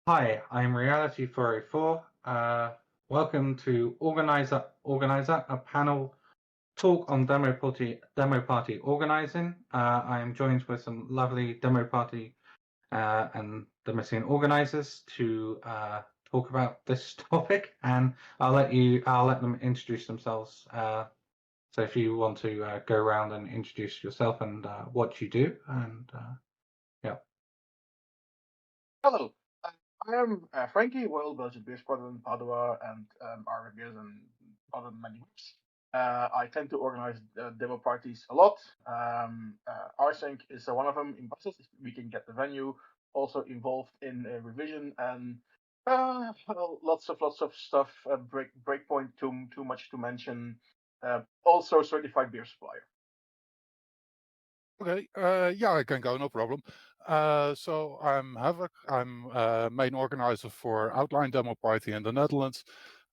Hi, I'm Reality404. Welcome to Organizer, a panel talk on demo party organizing. I am joined with some lovely demo party and demo scene organizers to talk about this topic, and I'll let them introduce themselves. So if you want to go around and introduce yourself and what you do, and yeah. Hello, I am Frankie, Royal Belgian Beer Squadron in Padua, and our beers in other many groups. I tend to organize demo parties a lot. Rsync is one of them in Brussels. If we can get the venue. Also involved in revision and lots of stuff. Breakpoint, too much to mention. Also certified beer supplier. Okay, yeah, I can go, no problem. So I'm Havoc. I'm main organizer for Outline Demo Party in the Netherlands,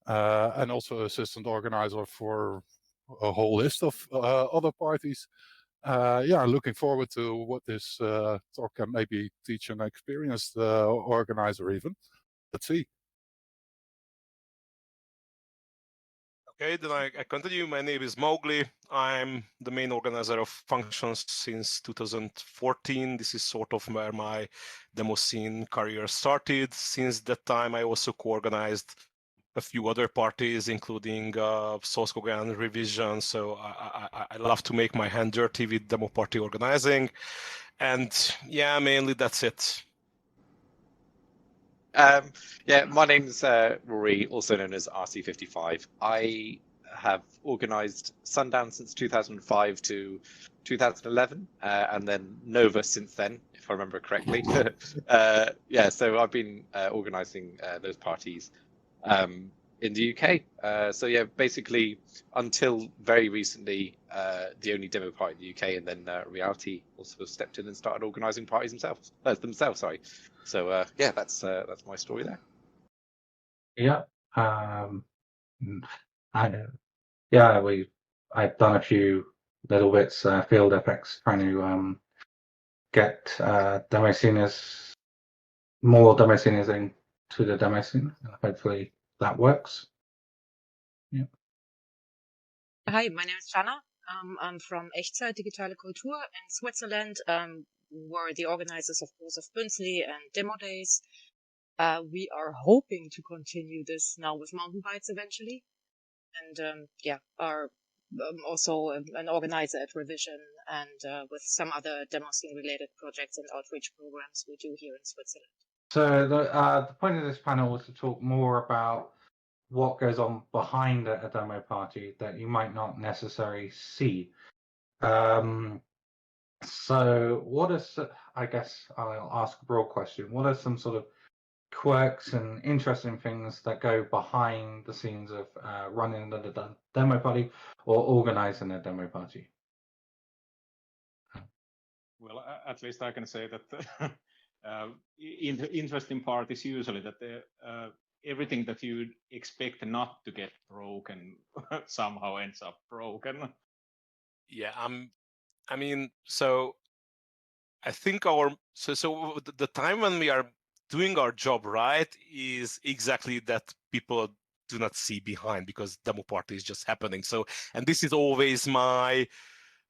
and also assistant organizer for a whole list of other parties. Yeah, looking forward to what this talk can maybe teach an experienced organizer even. Let's see. Okay, then I continue. My name is Mowgli. I'm the main organizer of functions since 2014. This is sort of where my demo scene career started. Since that time, I also co-organized a few other parties, including source code and revision. So I love to make my hand dirty with demo party organizing. And yeah, mainly that's it. Yeah, my name's Rory, also known as RC55. I have organized Sundown since 2005 to 2011, and then Nova since then, if I remember correctly. Yeah, so I've been organizing those parties in the UK. So yeah, basically until very recently, the only demo party in the UK, and then Reality also stepped in and started organizing parties themselves. Sorry. So yeah, that's my story there. Yeah. I've done a few little bits, field effects, trying to get more demo sceners into the demo scene. Hopefully that works. Yeah. Hi, my name is Jana. I'm from Echtzeit Digitale Kultur in Switzerland. We're the organizers, of course, of Bünzli and Demo Days. We are hoping to continue this now with mountain bikes eventually. And yeah, are also an organizer at Revision and with some other demo scene related projects and outreach programs we do here in Switzerland. So the point of this panel was to talk more about what goes on behind a demo party that you might not necessarily see. So what is, I guess I'll ask a broad question. What are some sort of quirks and interesting things that go behind the scenes of running the demo party or organizing a demo party? Well, at least I can say that interesting part is usually that everything that you expect not to get broken somehow ends up broken. Yeah, I mean, so I think the time when we are doing our job right is exactly that people do not see behind, because demo party is just happening. So, and this is always my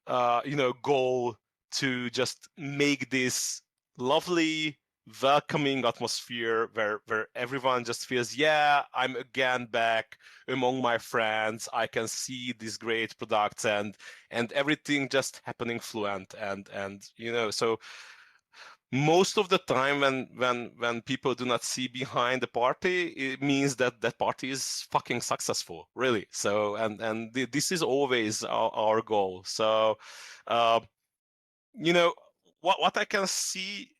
goal, to just make this lovely, welcoming atmosphere where everyone just feels, yeah, I'm again back among my friends. I can see these great products and everything just happening fluent and so most of the time when people do not see behind the party, it means that that party is fucking successful, really. So and this is always our goal. So what I can see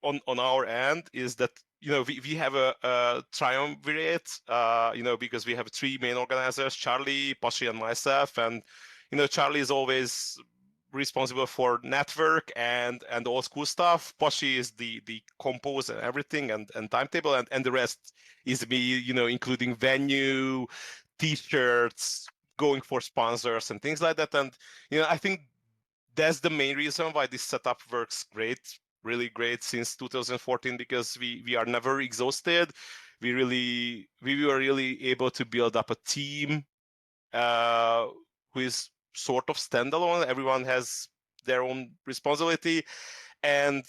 on our end is that we have a triumvirate, because we have three main organizers: Charlie, Pashi, and myself. And Charlie is always responsible for network and all school stuff. Pashi is the compose and everything and timetable, and the rest is me, including venue, t-shirts, going for sponsors and things like that. And I think that's the main reason why this setup works great really great since 2014 because we are never exhausted. We were really able to build up a team who is sort of standalone. Everyone has their own responsibility, and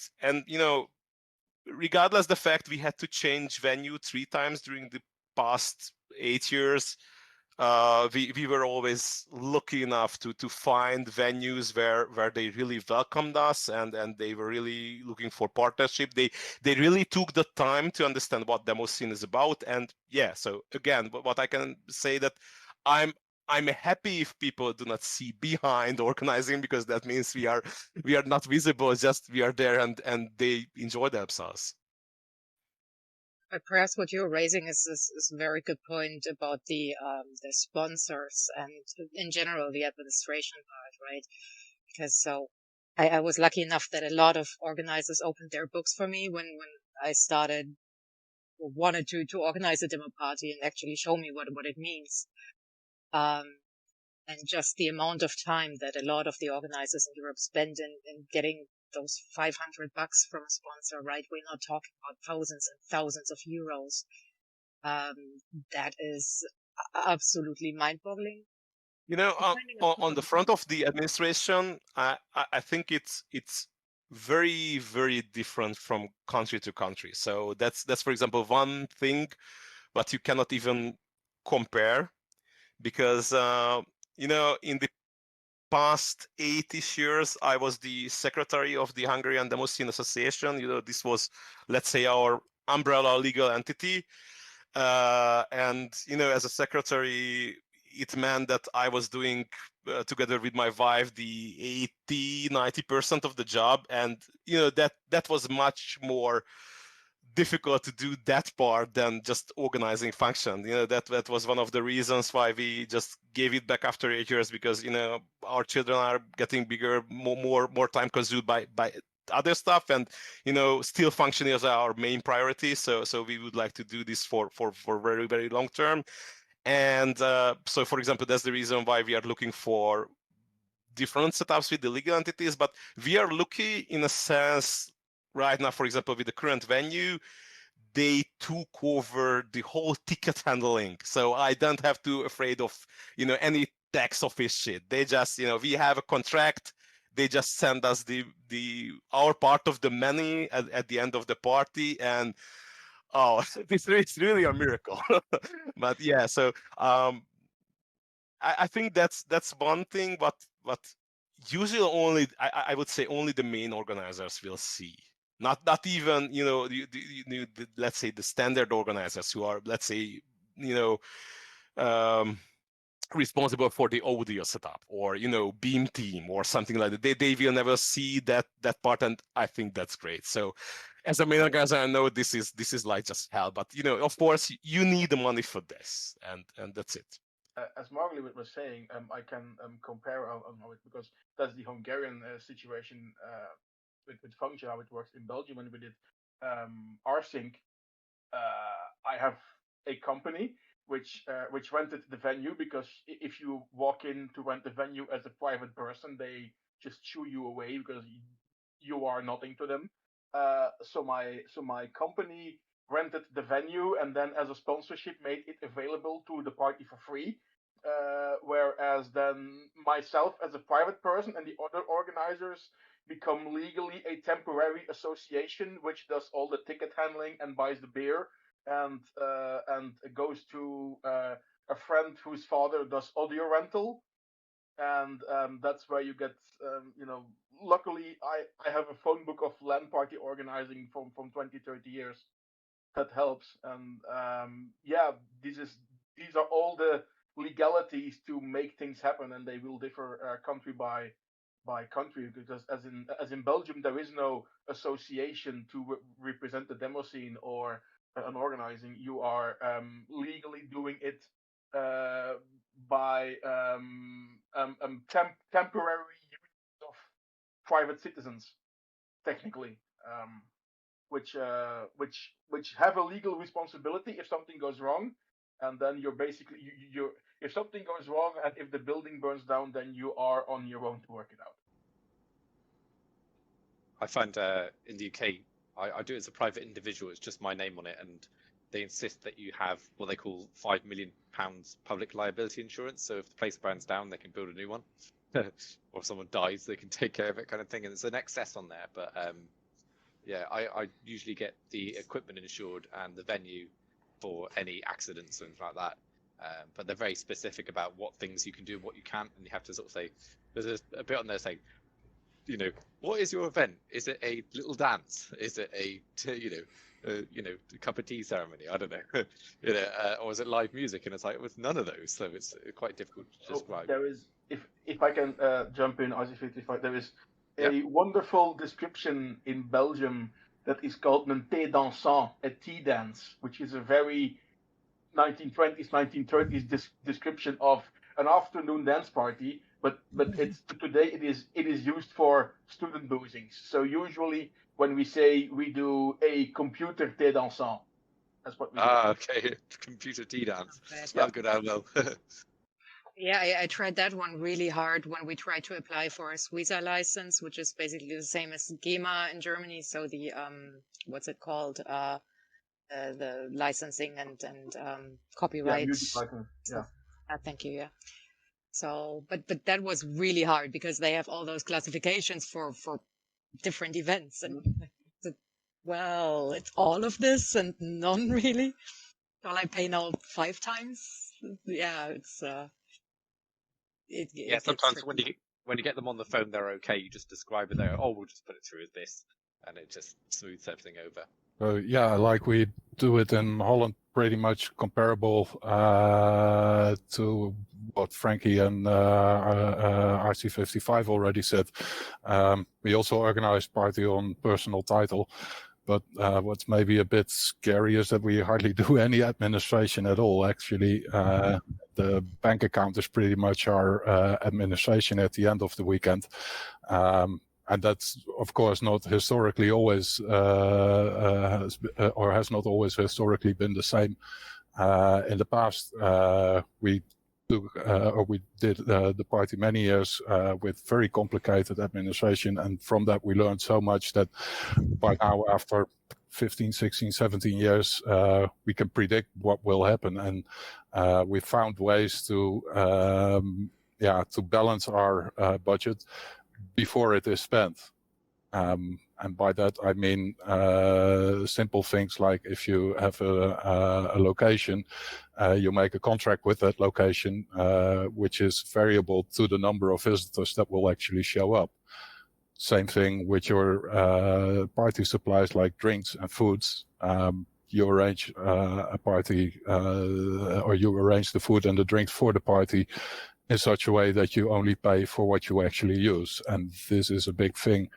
regardless the fact we had to change venue 3 times during the past 8 years, we were always lucky enough to find venues where they really welcomed us, and they were really looking for partnership. They really took the time to understand what demo scene is about. And yeah, so again, what I can say that I'm happy if people do not see behind organizing, because that means we are not visible, just we are there and they enjoy themselves. Perhaps what you're raising is a very good point about the sponsors and in general the administration part, right? Because I was lucky enough that a lot of organizers opened their books for me when I started or wanted to organize a demo party and actually show me what it means. And just the amount of time that a lot of the organizers in Europe spend in getting those $500 from a sponsor, right? We're not talking about thousands and thousands of euros. That is absolutely mind-boggling. On the front of the administration, I think it's very, very different from country to country. So that's for example one thing, but you cannot even compare, because in the past 8-ish years I was the secretary of the Hungarian Demo Scene Association. This was, let's say, our umbrella legal entity, and as a secretary, it meant that I was doing together with my wife the 80-90% of the job, and that was much more difficult to do that part than just organizing function. That was one of the reasons why we just gave it back after 8 years, because our children are getting bigger, more time consumed by other stuff, and still functioning is our main priority. So we would like to do this for very, very long term. And so for example, that's the reason why we are looking for different setups with the legal entities. But we are lucky in a sense right now. For example, with the current venue, they took over the whole ticket handling, so I don't have to afraid of any tax office shit. They just we have a contract, they just send us the our part of the money at the end of the party, and this is really a miracle. But yeah, so I think that's one thing, but usually only I would say only the main organizers will see. Not even let's say the standard organizers who are, let's say, responsible for the audio setup, or beam team or something like that. They will never see that part, and I think that's great. So as a main organizer, I know this is like just hell, but of course you need the money for this, and that's it. As Marley was saying, I can compare on it, because that's the Hungarian situation with function, how it works in Belgium. When we did rsync, I have a company which rented the venue, because if you walk in to rent the venue as a private person, they just shoo you away because you are nothing to them. So my company rented the venue, and then as a sponsorship made it available to the party for free. Whereas then myself as a private person and the other organizers become legally a temporary association, which does all the ticket handling and buys the beer, and goes to a friend whose father does audio rental, and that's where you get luckily I have a phone book of LAN party organizing from 20-30 years that helps. And yeah, these are all the legalities to make things happen, and they will differ country by country, because as in Belgium there is no association to represent the demo scene or an organizing. You are legally doing it by temporary use of private citizens, technically, which have a legal responsibility if something goes wrong, and then you're basically you're if something goes wrong and if the building burns down, then you are on your own to work it out. I find in the UK, I do it as a private individual. It's just my name on it, and they insist that you have what they call £5 million public liability insurance. So if the place burns down, they can build a new one, or if someone dies, they can take care of it, kind of thing. And there's an excess on there, but yeah, I usually get the equipment insured and the venue for any accidents and things like that. But they're very specific about what things you can do and what you can't, and you have to sort of say, there's a bit on there saying, you know, what is your event? Is it a little dance? Is it a cup of tea ceremony? I don't know, or is it live music? And it's like, with none of those, so it's quite difficult to describe. There is, if I can jump in, RC55, there is a wonderful description in Belgium that is called un thé dansant, a tea dance, which is a very 1920s, 1930s description of an afternoon dance party. But it's today it is used for student boozings. So usually when we say we do a computer thé dansant, that's what we do. Okay, computer tea dance. Yeah. Good, I will. Yeah, I tried that one really hard when we tried to apply for a Suiza license, which is basically the same as GEMA in Germany. So the what's it called? The licensing and copyright. Music license. Yeah. Thank you. Yeah. So, but that was really hard because they have all those classifications for different events, and well, it's all of this and none really. Shall I pay now 5 times? Yeah, it's yeah. Sometimes when you get them on the phone, they're okay. You just describe it there. Oh, we'll just put it through as this, and it just smooths everything over. So yeah, like we do it in Holland, pretty much comparable to what Frankie and RC55 already said. We also organize party on personal title, but what's maybe a bit scary is that we hardly do any administration at all. Actually, the bank account is pretty much our administration at the end of the weekend. And that's, of course, not historically always, or has not always historically been the same. In the past, we did the party many years with very complicated administration, and from that we learned so much that by now, after 15, 16, 17 years, we can predict what will happen, and we found ways to balance our budget before it is spent. And by that I mean simple things like if you have a location, you make a contract with that location, which is variable to the number of visitors that will actually show up. Same thing with your party supplies like drinks and foods. You arrange a party, or you arrange the food and the drinks for the party in such a way that you only pay for what you actually use. And this is a big thing.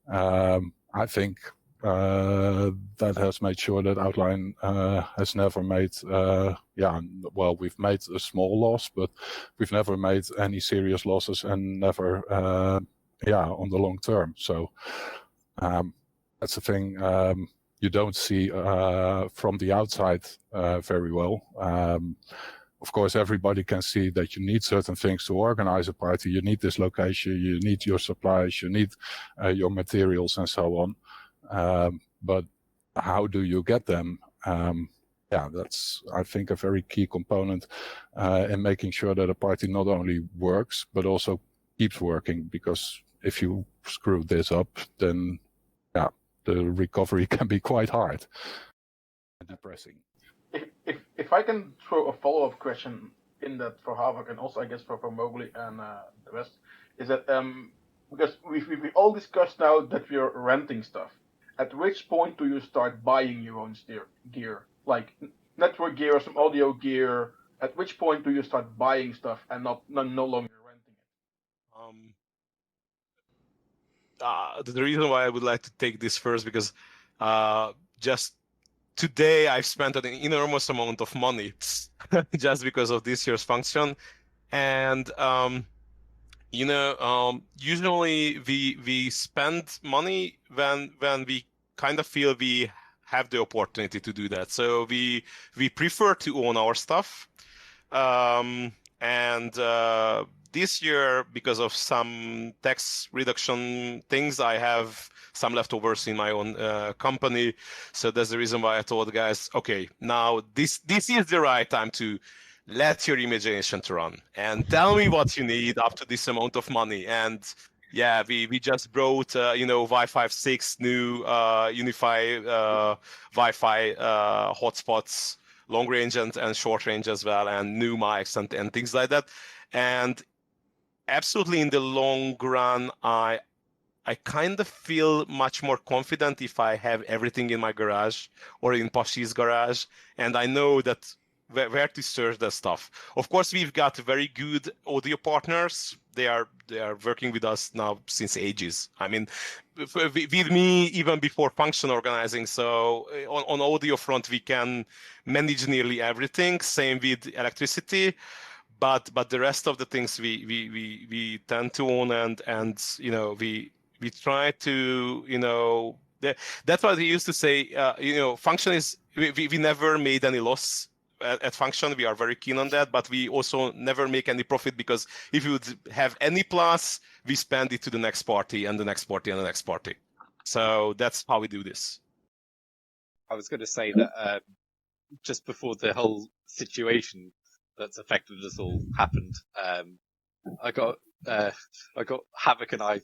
I think that has made sure that Outline has never made, we've made a small loss, but we've never made any serious losses, and never, on the long term. So that's the thing you don't see from the outside very well. Of course, everybody can see that you need certain things to organize a party. You need this location, you need your supplies, you need your materials and so on. But how do you get them? That's, I think, a very key component in making sure that a party not only works, but also keeps working. Because if you screw this up, then the recovery can be quite hard and depressing. If I can throw a follow-up question in that for Havok, and also I guess for Mowgli and the rest, is that because we all discussed now that we are renting stuff. At which point do you start buying your own gear, like network gear or some audio gear? At which point do you start buying stuff and no longer renting it? The reason why I would like to take this first, because just today I've spent an enormous amount of money just because of this year's function, and usually we spend money when we kind of feel we have the opportunity to do that. So we prefer to own our stuff, and this year, because of some tax reduction things, I have some leftovers in my own company. So that's the reason why I told the guys, okay, now this is the right time to let your imagination to run and tell me what you need up to this amount of money. And yeah, we just brought Wi-Fi 6 new Unify Wi-Fi hotspots, long range and short range as well, and new mics and things like that. And absolutely, in the long run, I kind of feel much more confident if I have everything in my garage or in Pashi's garage, and I know that where to search that stuff. Of course, we've got very good audio partners. They are working with us now since ages. I mean, with me even before function organizing. So on audio front, we can manage nearly everything. Same with electricity. But the rest of the things we tend to own, and we try to that's what we used to say. Function is we never made any loss at function. We are very keen on that, but we also never make any profit, because if you would have any plus, we spend it to the next party and the next party and the next party. So that's how we do this. I was going to say that just before the whole situation that's affected us all happened, I got Havoc and I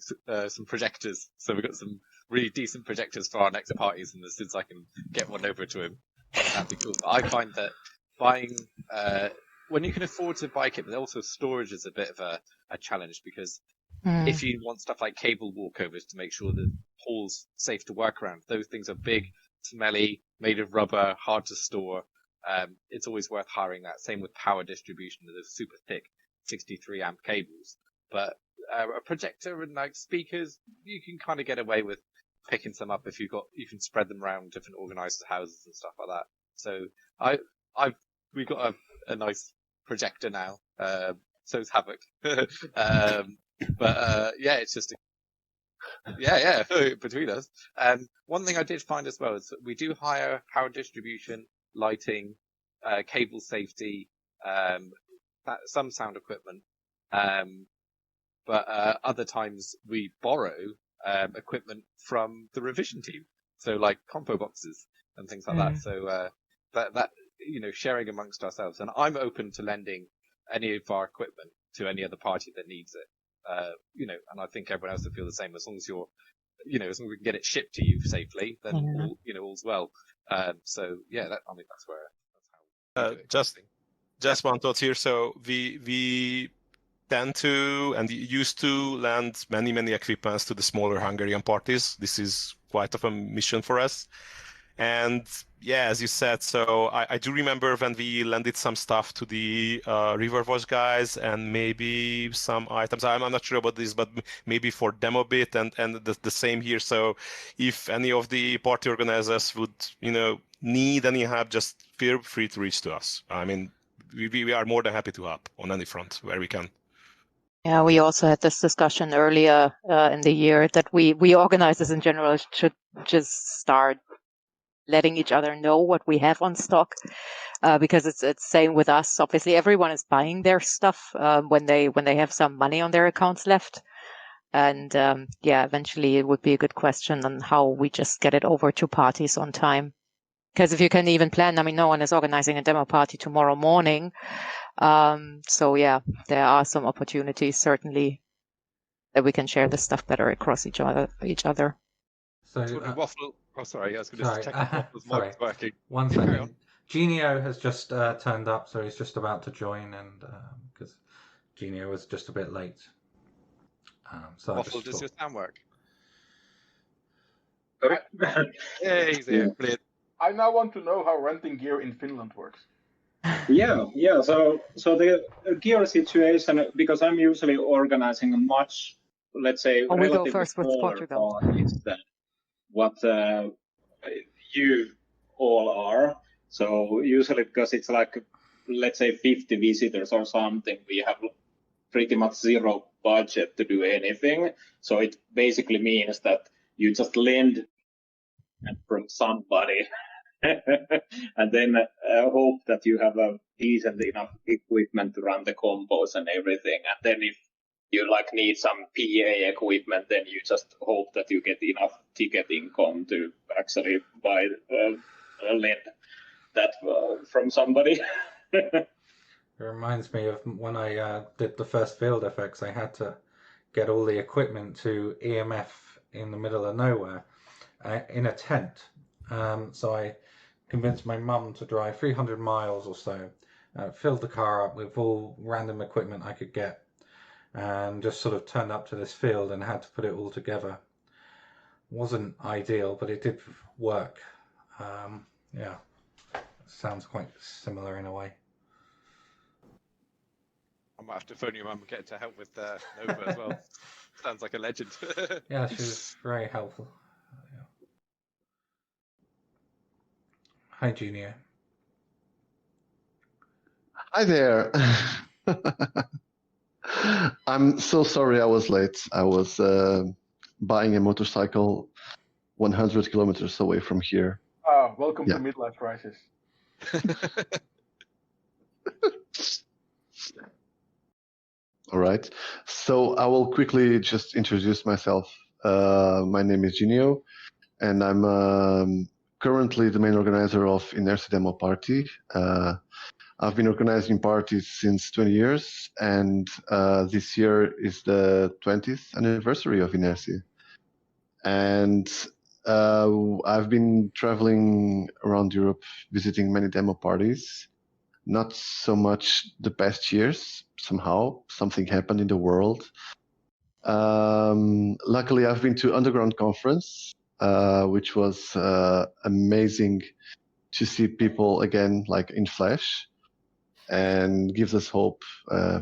some projectors, so we got some really decent projectors for our next parties, and as soon as I can get one over to him, that'd be cool. But I find that buying when you can afford to buy kit, but also storage is a bit of a challenge, because if you want stuff like cable walkovers to make sure the hall's safe to work around, those things are big, smelly, made of rubber, hard to store. It's always worth hiring that. Same with power distribution, those super thick 63 amp cables. But a projector and like speakers, you can kind of get away with picking some up if you can spread them around different organizers' houses and stuff like that. So we got a nice projector now. So's Havoc. Yeah, it's just between us. One thing I did find as well is that we do hire power distribution, lighting, cable safety, some sound equipment. But other times we borrow equipment from the revision team, so like compo boxes and things like that. So that sharing amongst ourselves, and I'm open to lending any of our equipment to any other party that needs it. And I think everyone else will feel the same. As long as as long as we can get it shipped to you safely, then all's well. So yeah, that's where just one thought here. So we tend to and used to lend many equipments to the smaller Hungarian parties. This is quite of a mission for us. And yeah, as you said, so I do remember when we lended some stuff to the Riverwatch guys, and maybe some items. I'm not sure about this, but maybe for demo bit and the same here. So if any of the party organizers would need any help, just feel free to reach to us. I mean, we are more than happy to help on any front where we can. Yeah, we also had this discussion earlier in the year that we organizers in general should just start letting each other know what we have on stock, because it's same with us. Obviously, everyone is buying their stuff when they have some money on their accounts left, and eventually it would be a good question on how we just get it over to parties on time. Because if you can even plan, I mean, no one is organizing a demo party tomorrow morning, so yeah, there are some opportunities certainly that we can share this stuff better across each other. So Waffle. Oh, sorry. I was going to check if Waffle's mic was working. One second. Genio has just turned up, so he's just about to join, and because Genio was just a bit late. So Waffle, does your sound work? Yeah, he's here. Brilliant. I now want to know how renting gear in Finland works. Yeah. So the gear situation, because I'm usually organizing a much, let's say, we go relatively first with smaller Portugal. parties than what you all are. So usually, because it's like, let's say, 50 visitors or something, we have pretty much zero budget to do anything. So it basically means that you just lend from somebody and then hope that you have a decent enough equipment to run the combos and everything. And then if you need some PA equipment, then you just hope that you get enough ticket income to actually buy lend that from somebody. It reminds me of when I did the first field effects. I had to get all the equipment to EMF in the middle of nowhere in a tent. So I convinced my mum to drive 300 miles or so, filled the car up with all random equipment I could get, and just sort of turned up to this field and had to put it all together. Wasn't ideal, but it did work. Yeah, sounds quite similar in a way. I might have to phone your mum and get her to help with Nova as well. Sounds like a legend. Yeah, she was very helpful. Yeah. Hi, Junior. Hi there. I'm so sorry I was late. I was buying a motorcycle 100 kilometers away from here. Welcome to midlife crisis. All right. So I will quickly just introduce myself. My name is Junio, and I'm currently the main organizer of Inertia Demo Party. I've been organizing parties since 20 years, and this year is the 20th anniversary of Inertia. And I've been traveling around Europe, visiting many demo parties. Not so much the past years. Somehow something happened in the world. Luckily, I've been to Underground Conference, which was amazing to see people again, like in flesh, and gives us hope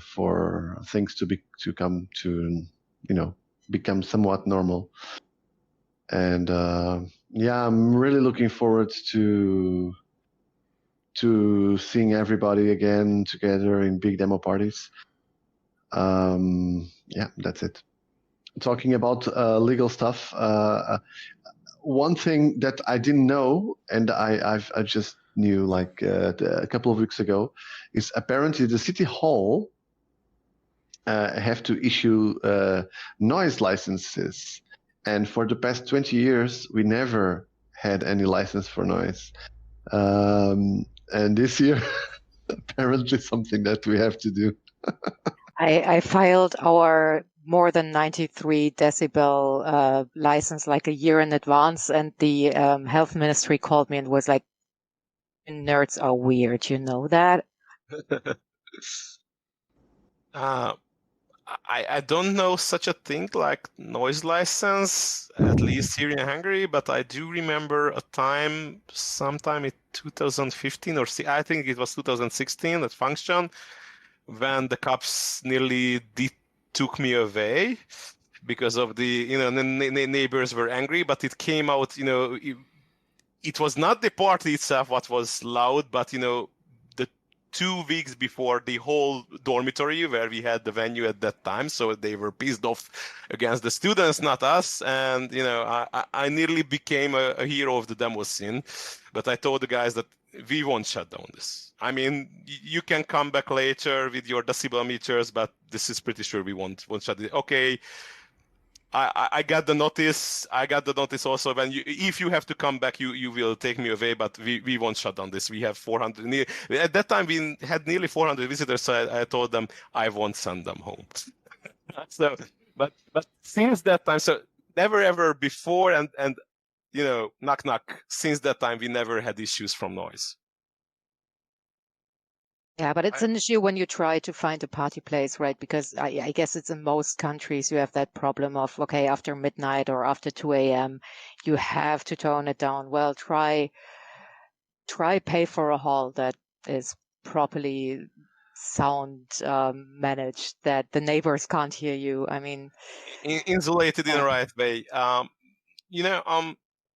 for things to come to, become somewhat normal. And I'm really looking forward to seeing everybody again together in big demo parties. That's it. Talking about legal stuff, one thing that I didn't know, and I just knew a couple of weeks ago, is apparently the city hall have to issue noise licenses, and for the past 20 years we never had any license for noise. And this year, apparently something that we have to do. I filed our more than 93 decibel license like a year in advance, and the health ministry called me and was like, nerds are weird, you know that? I don't know such a thing like noise license, at least here in Hungary, but I do remember a time, sometime in 2015 or I think it was 2016 at Function, when the cops nearly took me away because of the neighbors were angry, but it came out, it was not the party itself what was loud, but the 2 weeks before, the whole dormitory where we had the venue at that time, so they were pissed off against the students, not us. And I nearly became a hero of the demo scene, but I told the guys that we won't shut down this. I mean, you can come back later with your decibel meters, but this is pretty sure we won't shut it. Okay. I got the notice. I got the notice also. When if you have to come back, you will take me away. But we won't shut down this. We have 400. At that time, we had nearly 400 visitors. So I told them I won't send them home. So, but since that time, so never ever before, and knock knock. Since that time, we never had issues from noise. Yeah, but it's an issue when you try to find a party place, right? Because I guess it's in most countries you have that problem of, okay, after midnight or after 2 a.m., you have to tone it down. Well, try pay for a hall that is properly sound managed, that the neighbors can't hear you. I mean, insulated in the right way.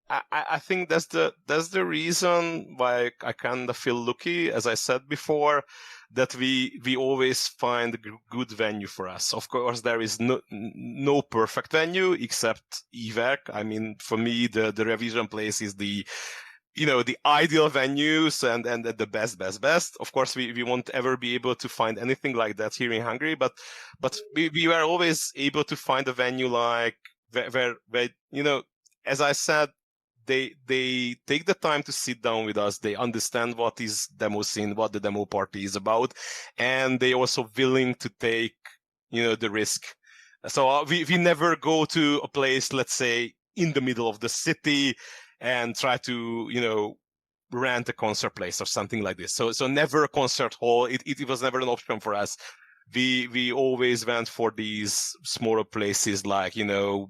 I think that's the reason why I kind of feel lucky, as I said before, that we always find a good venue for us. Of course, there is no perfect venue except Evoke. I mean, for me, the revision place is the the ideal venues and the best. Of course, we won't ever be able to find anything like that here in Hungary, but we were always able to find a venue like where as I said, they take the time to sit down with us. They understand what is demo scene, what the demo party is about, and they also willing to take the risk. So we never go to a place, let's say, in the middle of the city and try to rent a concert place or something like this. So never a concert hall. It was never an option for us. We always went for these smaller places like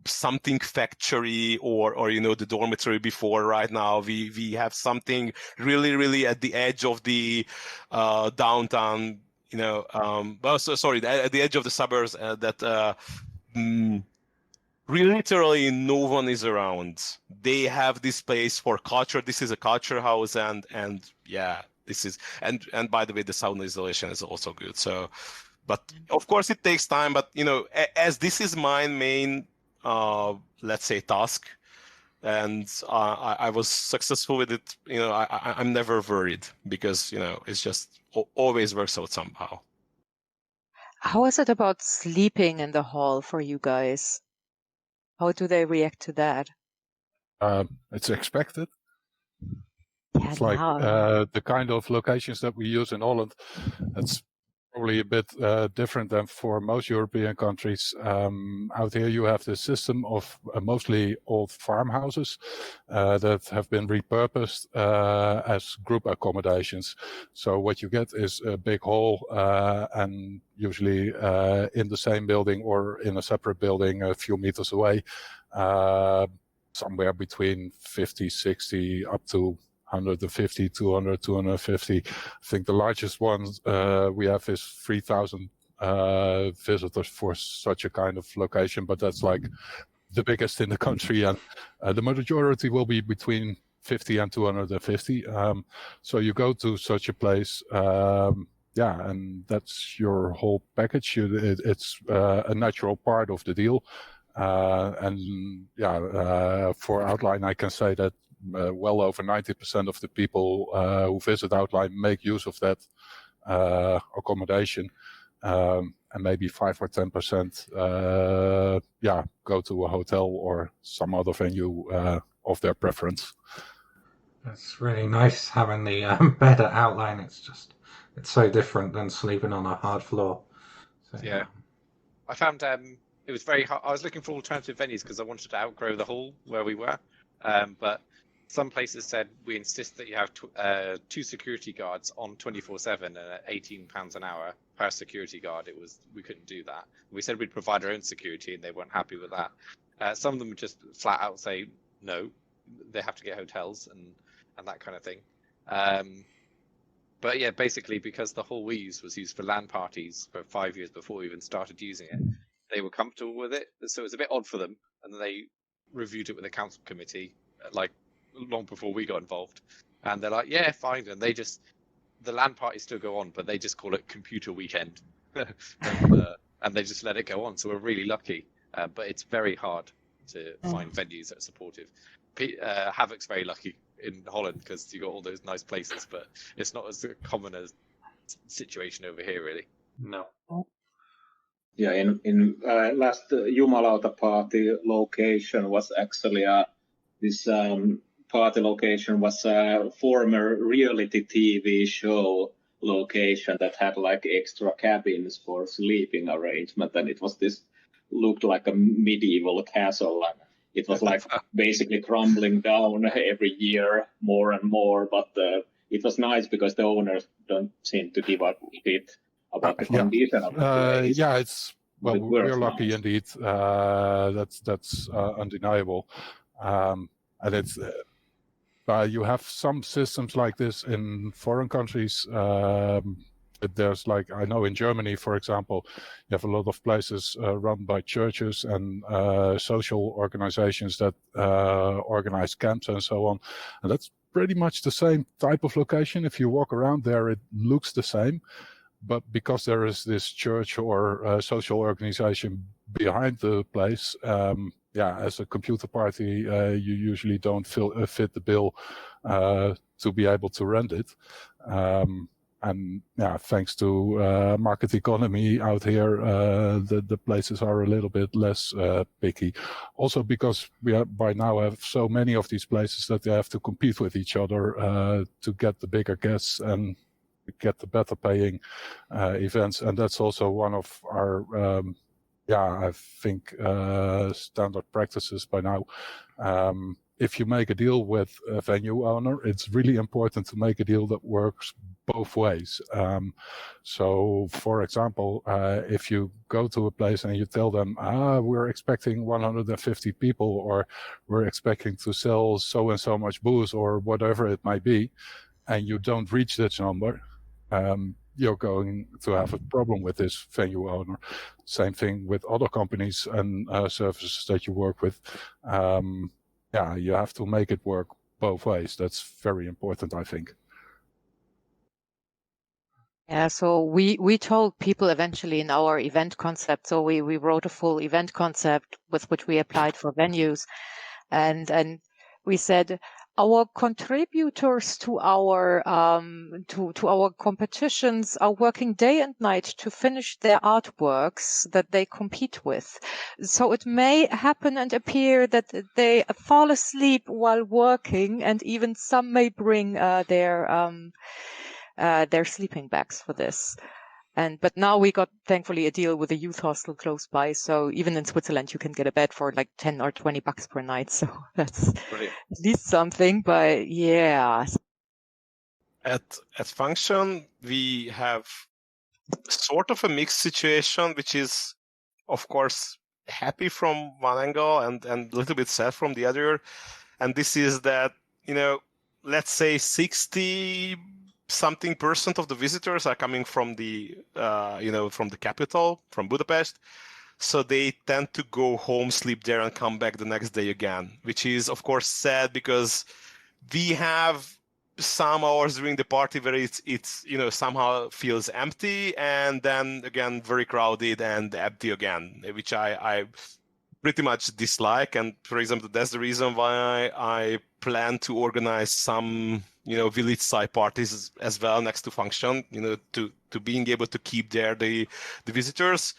something factory or the dormitory before. Right now we have something really at the edge of the downtown. At the edge of the suburbs that literally no one is around. They have this place for culture. This is a culture house, and yeah, this is and by the way, the sound isolation is also good. So, but of course it takes time. But as this is my main, let's say, task, and I was successful with it. I'm never worried because it's just always works out somehow. How is it about sleeping in the hall for you guys? How do they react to that? It's expected. Yeah, It's like now. the kind of locations that we use in Holland. It's probably a bit different than for most European countries. Out here, you have this system of mostly old farmhouses that have been repurposed as group accommodations. So what you get is a big hall and usually in the same building or in a separate building a few meters away, somewhere between 50, 60, up to 150, 200, 250. I think the largest one we have is 3,000 visitors for such a kind of location, but that's like the biggest in the country, and the majority will be between 50 and 250. So you go to such a place, and that's your whole package. It's a natural part of the deal. For Outline, I can say that well over 90% of the people who visit Outline make use of that accommodation, and maybe 5 or 10% go to a hotel or some other venue of their preference. It's really nice having the bed at Outline. It's so different than sleeping on a hard floor. So, yeah, I found it was very hard. I was looking for alternative venues because I wanted to outgrow the hall where we were, but some places said we insist that you have 2 security guards on 24/7 and at £18 an hour per security guard. We couldn't do that. We said we'd provide our own security, and they weren't happy with that. Some of them just flat out say no, they have to get hotels and that kind of thing. But yeah, basically because the hall we used was used for LAN parties for 5 years before we even started using it, they were comfortable with it. So it was a bit odd for them, and then they reviewed it with the council committee like long before we got involved, and they're like, yeah, fine. And the LAN parties still go on, but they just call it computer weekend and they just let it go on. So we're really lucky, but it's very hard to find venues that are supportive. Havoc's very lucky in Holland because you got all those nice places, but it's not as common a situation over here, really. No. Yeah, in last Jumalauta party location was actually this party location was a former reality TV show location that had like extra cabins for sleeping arrangement, and it was looked like a medieval castle, and it was like basically crumbling down every year more and more, but it was nice because the owners don't seem to give a bit about the condition of the place. We're lucky indeed. That's undeniable. And it's you have some systems like this in foreign countries. There's like, I know in Germany, for example, you have a lot of places run by churches and social organizations that organize camps and so on. And that's pretty much the same type of location. If you walk around there, it looks the same. But because there is this church or social organization behind the place, as a computer party, you usually don't fit the bill to be able to rent it. And yeah, thanks to market economy out here, the places are a little bit less picky. Also because we by now have so many of these places that they have to compete with each other to get the bigger guests and get the better paying events. And that's also one of our, I think, standard practices by now. If you make a deal with a venue owner, it's really important to make a deal that works both ways. So, for example, if you go to a place and you tell them, we're expecting 150 people, or we're expecting to sell so and so much booze, or whatever it might be, and you don't reach that number, you're going to have a problem with this venue owner. Same thing with other companies and services that you work with. You have to make it work both ways. That's very important, I think. Yeah, so we told people eventually in our event concept. So we wrote a full event concept with which we applied for venues, and we said our contributors to our to our competitions are working day and night to finish their artworks that they compete with. So it may happen and appear that they fall asleep while working, and even some may bring their sleeping bags for this. But now we got, thankfully, a deal with a youth hostel close by. So even in Switzerland, you can get a bed for like 10 or 20 bucks per night. So that's Brilliant. at least something. But yeah. At Function, we have sort of a mixed situation, which is, of course, happy from one angle and a little bit sad from the other. And this is that, let's say 60-something% of the visitors are coming from the, from the capital, from Budapest. So they tend to go home, sleep there, and come back the next day again, which is, of course, sad because we have some hours during the party where it's somehow feels empty, and then again very crowded and empty again, which I pretty much dislike. And for example, that's the reason why I plan to organize some village side parties as well next to Function, to being able to keep there the visitors.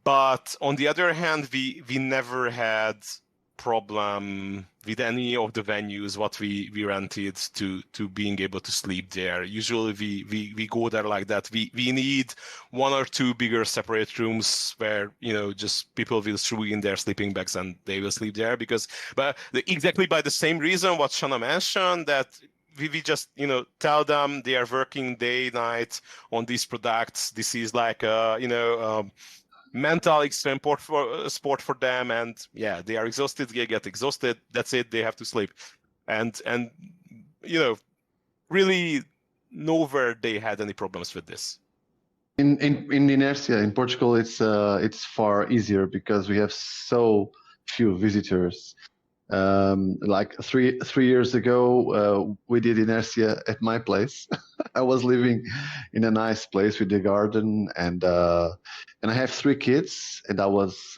But on the other hand, we never had problem with any of the venues what we rented to being able to sleep there. Usually we go there like that. We need one or two bigger separate rooms where just people will throw in their sleeping bags and they will sleep there, but exactly by the same reason what Shana mentioned, that we just tell them they are working day night on these products. This is like mental extreme sport for them, and they are exhausted, they get exhausted, that's it, they have to sleep. And really nowhere they had any problems with this. In Inercia in Portugal, it's far easier because we have so few visitors. Like three years ago, we did Inercia at my place. I was living in a nice place with the garden, and I have 3 kids, and I was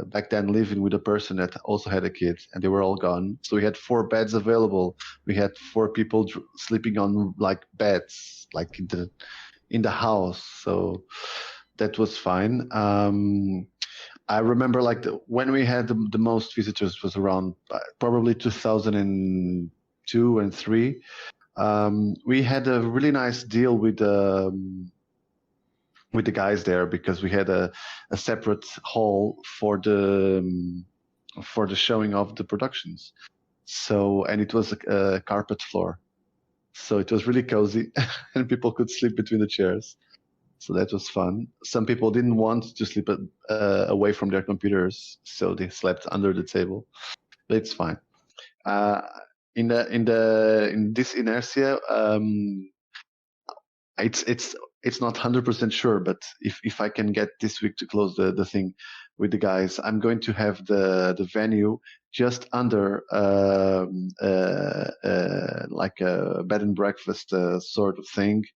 back then living with a person that also had a kid, and they were all gone. So we had 4 beds available. We had 4 people sleeping on like beds, like in the house. So that was fine. I remember when we had the most visitors was around probably 2002 and 3. We had a really nice deal with the guys there because we had a separate hall for the showing of the productions. So, and it was a carpet floor, so it was really cozy, and people could sleep between the chairs. So that was fun. Some people didn't want to sleep away from their computers, so they slept under the table. But it's fine. In this Inercia, it's not 100% sure, but if I can get this week to close the thing with the guys, I'm going to have the venue just under like a bed and breakfast sort of thing.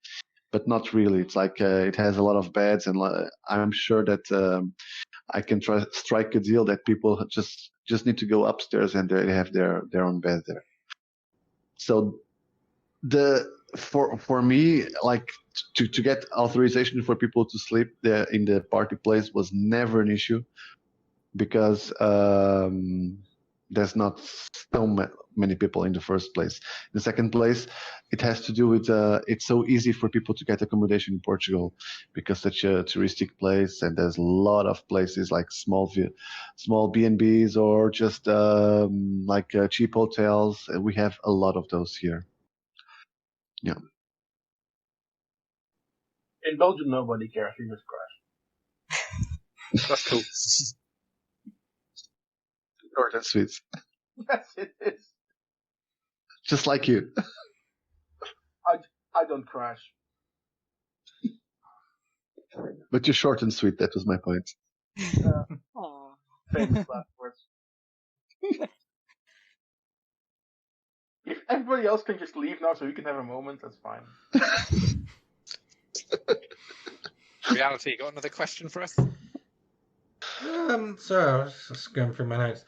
But not really. It's like it has a lot of beds, and I'm sure that I can strike a deal that people just need to go upstairs and they have their own bed there. So for me, like to get authorization for people to sleep there in the party place was never an issue, because there's not so many people in the first place. In the second place, it has to do with it's so easy for people to get accommodation in Portugal, because such a touristic place, and there's a lot of places like small B&Bs or just like cheap hotels. We have a lot of those here. Yeah. In Belgium, nobody cares. You just crash. That's cool. Short and sweet. Yes, it is. Just like you. I don't crash. But you're short and sweet. That was my point. Aw. Famous last words. If everybody else can just leave now so we can have a moment, that's fine. Reality, got another question for us? Sorry, I was just going through my notes.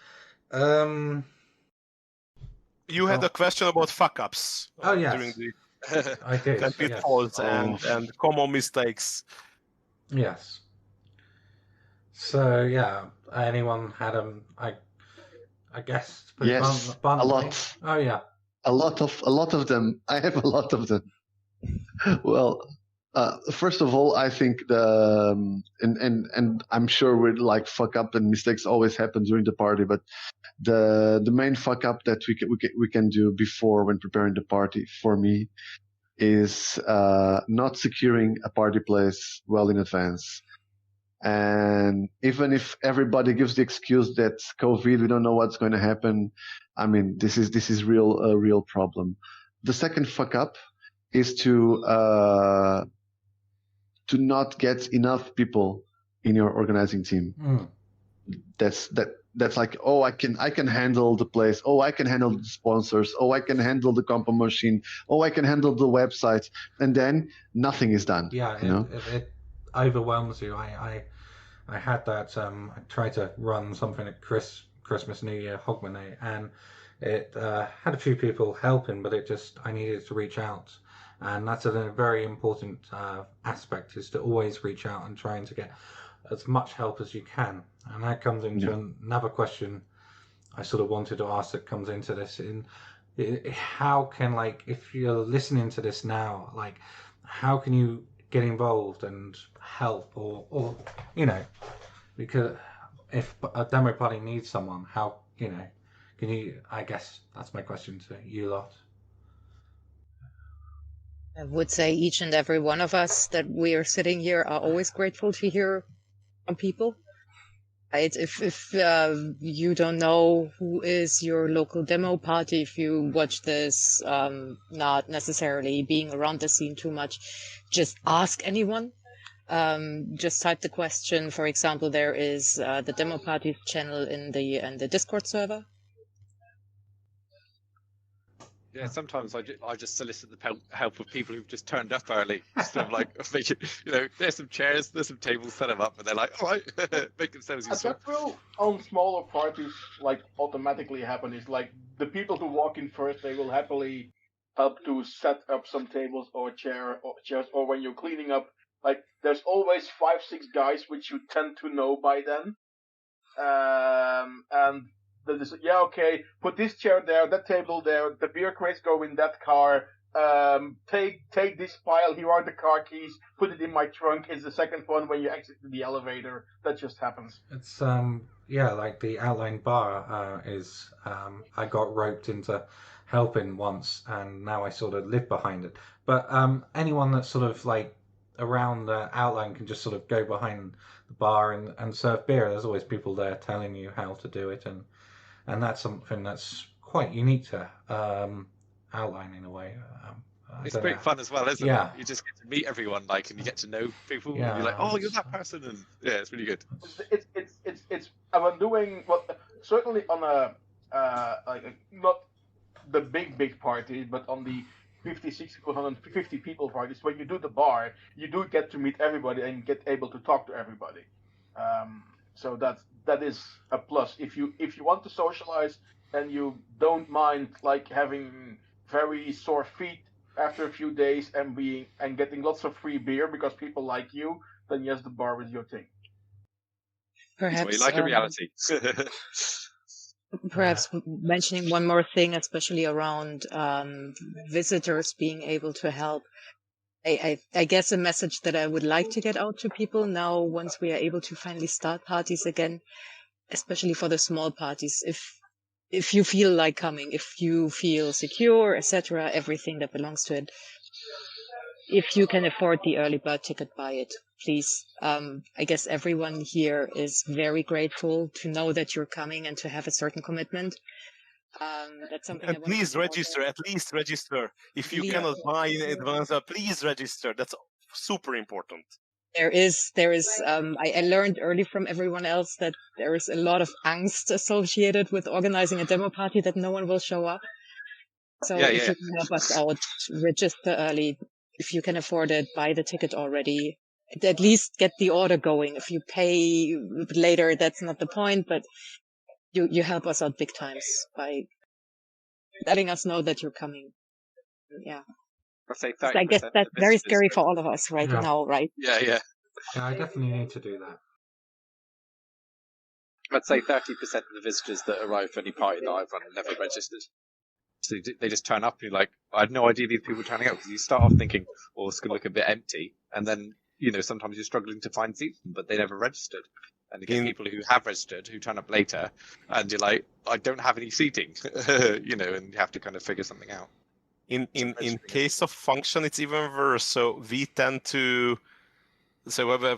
You had a question about fuck-ups. Oh, yes. During the I did. and pitfalls and common mistakes. Yes. So yeah, anyone had I guess. to put it Yes, bluntly. a lot. Oh yeah. A lot of them. I have a lot of them. Well, first of all, I think and I'm sure we're like fuck up and mistakes always happen during the party, but the main fuck up that we can do before when preparing the party for me is not securing a party place well in advance. And even if everybody gives the excuse that COVID, we don't know what's going to happen. I mean, this is a real problem. The second fuck up is to not get enough people in your organizing team. That's like, oh, I can handle the place. Oh, I can handle the sponsors. Oh, I can handle the compo machine. Oh, I can handle the website. And then nothing is done. Yeah, it overwhelms you. I had that. I tried to run something at Christmas, New Year, Hogmanay, and it had a few people helping, but I needed to reach out, and that's a very important aspect, is to always reach out and trying to get as much help as you can. And that comes into another question I sort of wanted to ask that comes into this. How can, like, if you're listening to this now, like, how can you get involved and help, or because if a demo party needs someone, how, can you, I guess that's my question to you lot. I would say each and every one of us that we are sitting here are always grateful to hear from people. Right? If you don't know who is your local demo party, if you watch this, not necessarily being around the scene too much, just ask anyone. Just type the question. For example, there is the demo parties channel in the Discord server. Yeah, sometimes I just solicit the help of people who've just turned up early. Sort of like, there's some chairs, there's some tables, set them up, and they're like, all right, make themselves useful. That will, on smaller parties, like, automatically happen. Is like, the people who walk in first, they will happily help to set up some tables or chairs, or when you're cleaning up, like, there's always 5-6 guys which you tend to know by then. And okay, put this chair there, that table there, the beer crates go in that car, take this pile, here are the car keys, put it in my trunk, is the second one when you exit the elevator. That just happens. It's like the outline bar is I got roped into helping once, and now I sort of live behind it. But anyone that's sort of like around the outline can just sort of go behind the bar and serve beer. There's always people there telling you how to do it, and that's something that's quite unique to outline in a way. It's great fun as well, isn't it? You just get to meet everyone, and you get to know people, Yeah, and you're like, oh, you're that person, and it's really good. It's I'm doing certainly on a not the big party, but on the 50, 60, 150 people parties, when you do the bar, you do get to meet everybody and get able to talk to everybody. So that is a plus. If you want to socialize and you don't mind like having very sore feet after a few days and getting lots of free beer because people like you, then yes, the bar is your thing. Perhaps you like a reality. perhaps mentioning one more thing, especially around visitors being able to help. I guess a message that I would like to get out to people now, once we are able to finally start parties again, especially for the small parties, if you feel like coming, if you feel secure, etc., everything that belongs to it, if you can afford the early bird ticket, buy it, please. I guess everyone here is very grateful to know that you're coming and to have a certain commitment. That's something I And want to please point out register, at least register. If you Please. cannot buy in advance, please register. That's super important. there is I learned early from everyone else that there is a lot of angst associated with organizing a demo party that no one will show up. So if you can help us out, register early. If you can afford it, buy the ticket already. At least get the order going. If you pay later, that's not the point, but you help us out big times by letting us know that you're coming. Yeah. I'd say I guess 30% that's of very visitors scary that- for all of us right Yeah. now, right? Yeah. Yeah, I definitely need to do that. I'd say 30% of the visitors that arrive for any party that I've run are never registered. So they just turn up and you're like, I had no idea these people were turning up, because you start off thinking, well, it's going to look a bit empty. And then, sometimes you're struggling to find seats, but they never registered. And you get people who have registered who turn up later and you're like, I don't have any seating, and you have to kind of figure something out. In case of function, it's even worse. So we tend to,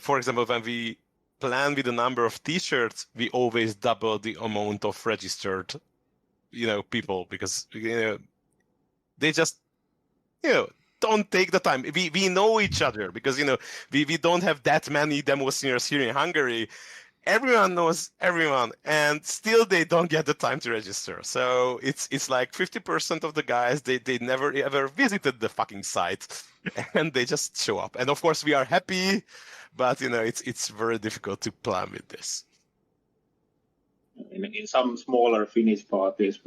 for example, when we plan with the number of t-shirts, we always double the amount of registered, people, because they just, don't take the time. We know each other because we don't have that many demo seniors here in Hungary. Everyone knows everyone, and still they don't get the time to register. So it's like 50% of the guys, they never ever visited the fucking site, and they just show up. And of course we are happy, but it's very difficult to plan with this. In some smaller Finnish parties,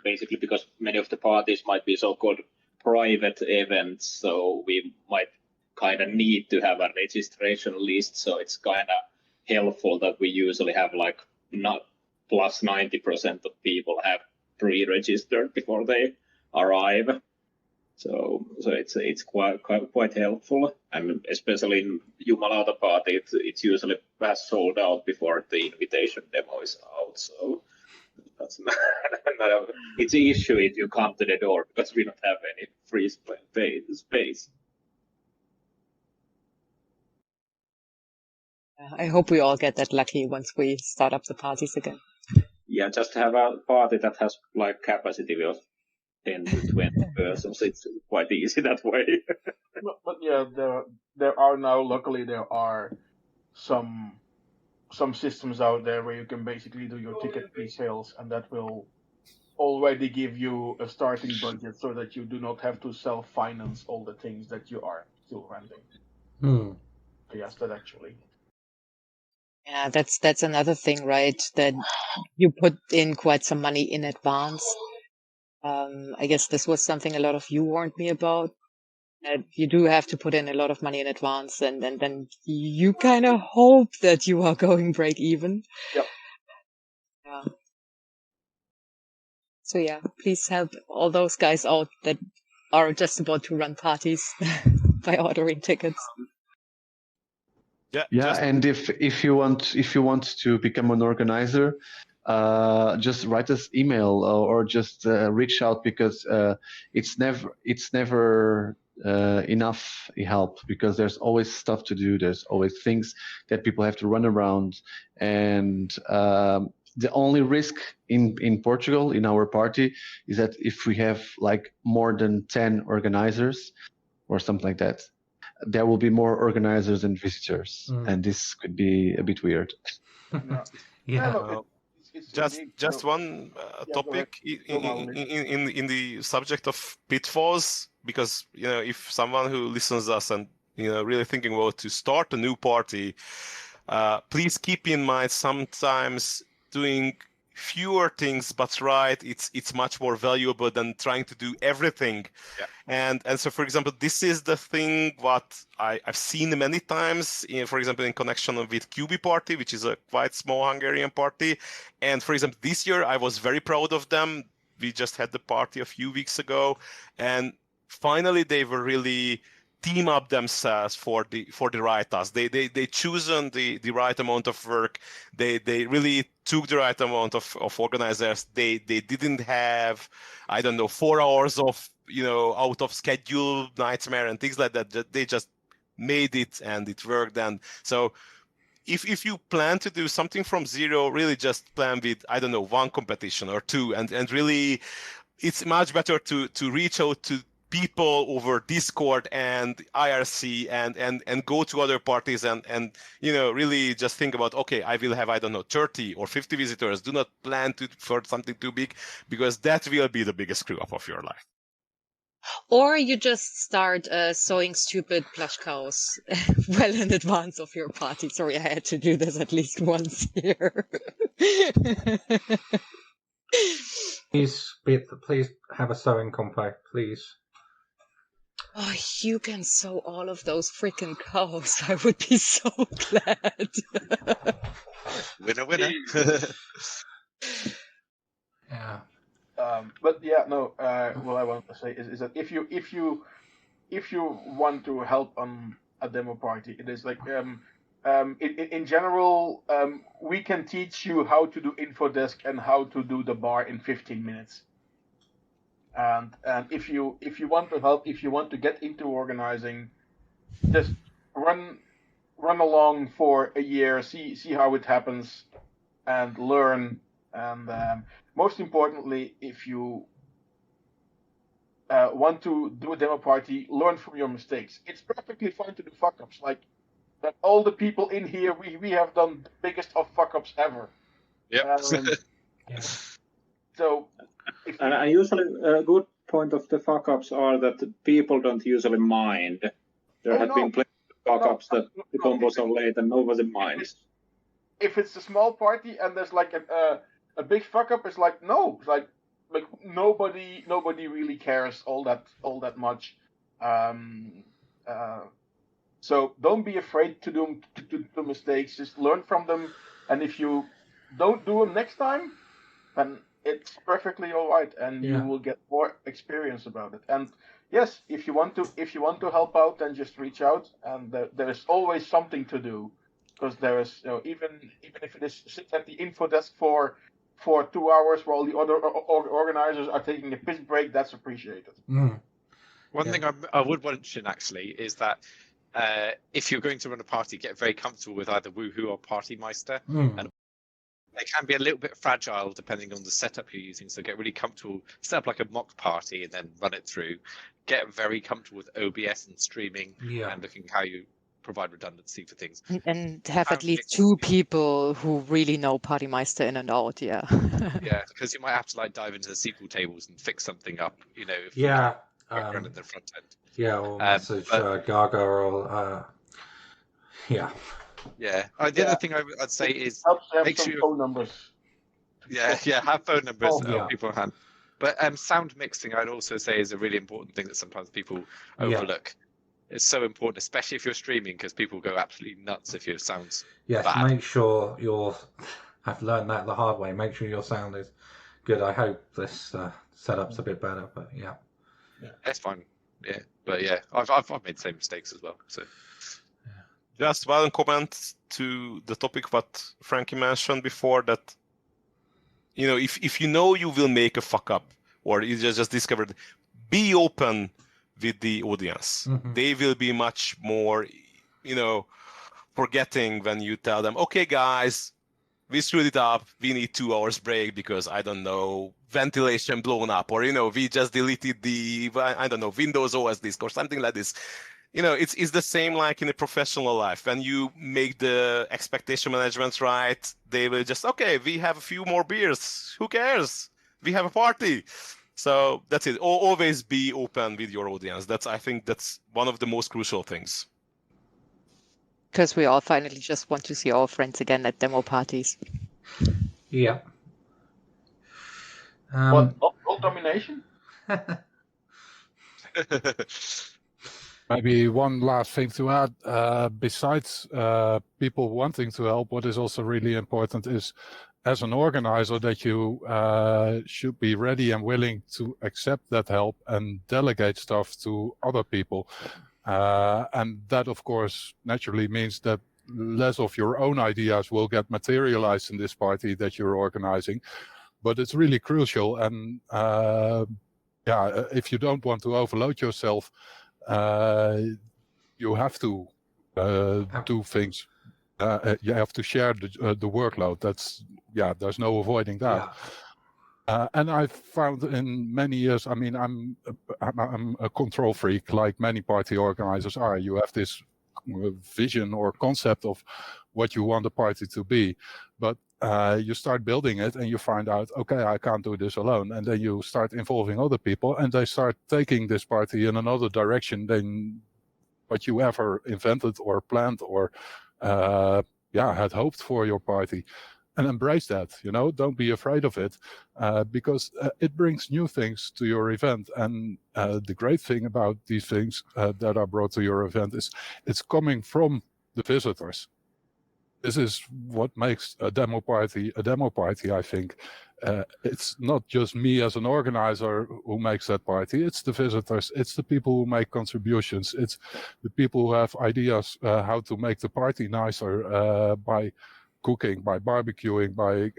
basically because many of the parties might be so-called private events, so we might kind of need to have a registration list. So it's kind of helpful that we usually have like not plus 90% of people have pre-registered before they arrive. So it's quite helpful, and especially in Jumalauta party, it's usually fast sold out before the invitation demo is out. So that's not it's an issue if you come to the door because we don't have any free space. I hope we all get that lucky once we start up the parties again. Yeah, just have a party that has like capacity of 10 to 20 persons. It's quite easy that way. But yeah, there are now, luckily there are some systems out there where you can basically do your ticket pre-sales, and that will already give you a starting budget so that you do not have to self-finance all the things that you are still renting. Yes, that actually. Yeah, that's another thing, right? That you put in quite some money in advance. I guess this was something a lot of you warned me about. That you do have to put in a lot of money in advance, and then you kind of hope that you are going break even. Yep. Yeah. So yeah, please help all those guys out that are just about to run parties by ordering tickets. Yeah, and if you want to become an organizer, just write us email or just reach out, because it's never enough help, because there's always stuff to do. There's always things that people have to run around, and the only risk in Portugal in our party is that if we have like more than 10 organizers or something like that, there will be more organizers than visitors, and this could be a bit weird. Yeah. Just one topic in the subject of pitfalls, because if someone who listens to us and really thinking about to start a new party, please keep in mind sometimes doing fewer things but right, it's much more valuable than trying to do everything. Yeah. And so, for example, this is the thing what I've seen many times, for example, in connection with QB Party, which is a quite small Hungarian party. And for example, this year I was very proud of them. We just had the party a few weeks ago, and finally they were really team up themselves for the right task. They chosen the right amount of work. They really took the right amount of organizers. They didn't have, I don't know, 4 hours of out of schedule nightmare and things like that. They just made it and it worked. And so if you plan to do something from zero, really just plan with, I don't know, 1 competition or 2, and really it's much better to reach out to people over Discord and IRC and go to other parties and really just think about, okay, I will have, I don't know, 30 or 50 visitors. Do not plan for something too big, because that will be the biggest screw up of your life. Or you just start sewing stupid plush cows well in advance of your party. Sorry, I had to do this at least once here. Please have a sewing compo, please. Oh, you can sew all of those freaking cows. I would be so glad. Winner, winner. Yeah. But yeah, no. What I want to say is that if you want to help on a demo party, it is like in general, we can teach you how to do info desk and how to do the bar in 15 minutes. And if you want to help, if you want to get into organizing, just run along for a year, see how it happens, and learn. And most importantly, if you want to do a demo party, learn from your mistakes. It's perfectly fine to do fuck ups. Like that, all the people in here, we have done the biggest of fuck ups ever. Yep. Yeah. So. And usually a good point of the fuck ups are that people don't usually mind. There have been plenty of fuck ups that the combos are late and nobody minds. If it's a small party and there's like a big fuck up, it's like no, like nobody really cares all that much. So don't be afraid to do mistakes. Just learn from them, and if you don't do them next time, then it's perfectly all right, and you will get more experience about it. And yes, if you want to help out, then just reach out, and there is always something to do, because there is even if it is sit at the info desk for 2 hours while the other organizers are taking a piss break, that's appreciated. One thing I would mention actually is that if you're going to run a party, get very comfortable with either Woohoo or Partymeister, and they can be a little bit fragile depending on the setup you're using. So get really comfortable, set up like a mock party and then run it through. Get very comfortable with OBS and streaming and looking how you provide redundancy for things. And have at least 2 people who really know Partymeister in and out, yeah, because you might have to like dive into the SQL tables and fix something up, if run in the front end. Or message Gaga or the other thing I'd say is make sure phone numbers. Have phone numbers of people on hand. But sound mixing, I'd also say, is a really important thing that sometimes people overlook. It's so important, especially if you're streaming, because people go absolutely nuts if your sound's bad. Make sure I've learned that the hard way. Make sure your sound is good. I hope this setup's a bit better, but That's fine. But I've made the same mistakes as well. So. Just one comment to the topic what Frankie mentioned before, that if you know you will make a fuck up or you just discovered, be open with the audience. They will be much more forgetting when you tell them, okay guys, we screwed it up, we need 2 hours break because I don't know, ventilation blown up, or we just deleted the Windows OS disk or something like this. It's the same like in a professional life. When you make the expectation management right, they will just, okay, we have a few more beers. Who cares? We have a party. So that's it. Always be open with your audience. I think that's one of the most crucial things. Because we all finally just want to see our friends again at demo parties. Yeah. What, world domination? Maybe one last thing to add, besides people wanting to help, what is also really important is, as an organizer, that you should be ready and willing to accept that help and delegate stuff to other people. And that, of course, naturally means that less of your own ideas will get materialized in this party that you're organizing. But it's really crucial. And if you don't want to overload yourself, you have to do things. You have to share the workload. There's no avoiding that. Yeah. And I've found in many years, I mean, I'm a control freak, like many party organizers are. You have this vision or concept of what you want the party to be, but you start building it and you find out, okay, I can't do this alone. And then you start involving other people and they start taking this party in another direction than what you ever invented or planned or had hoped for your party. And embrace that, don't be afraid of it, because it brings new things to your event. And the great thing about these things that are brought to your event is it's coming from the visitors. This is what makes a demo party, I think. It's not just me as an organizer who makes that party, it's the visitors, it's the people who make contributions, it's the people who have ideas how to make the party nicer by cooking, by barbecuing, by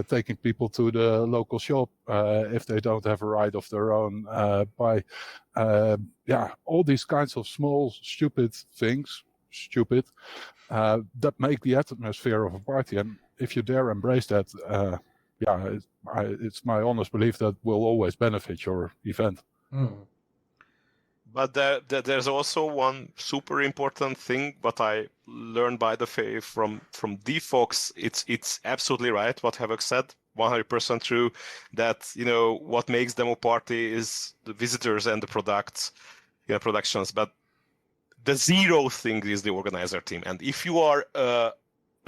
taking people to the local shop if they don't have a ride of their own, by all these kinds of small, stupid things, that make the atmosphere of a party. And if you dare embrace that, it's my honest belief that will always benefit your event. Mm. But there's also one super important thing what I learned by the way from Defox. It's absolutely right what Evoke said, 100% true. That what makes demo party is the visitors and the products, productions. But the zero thing is the organizer team. And if you are a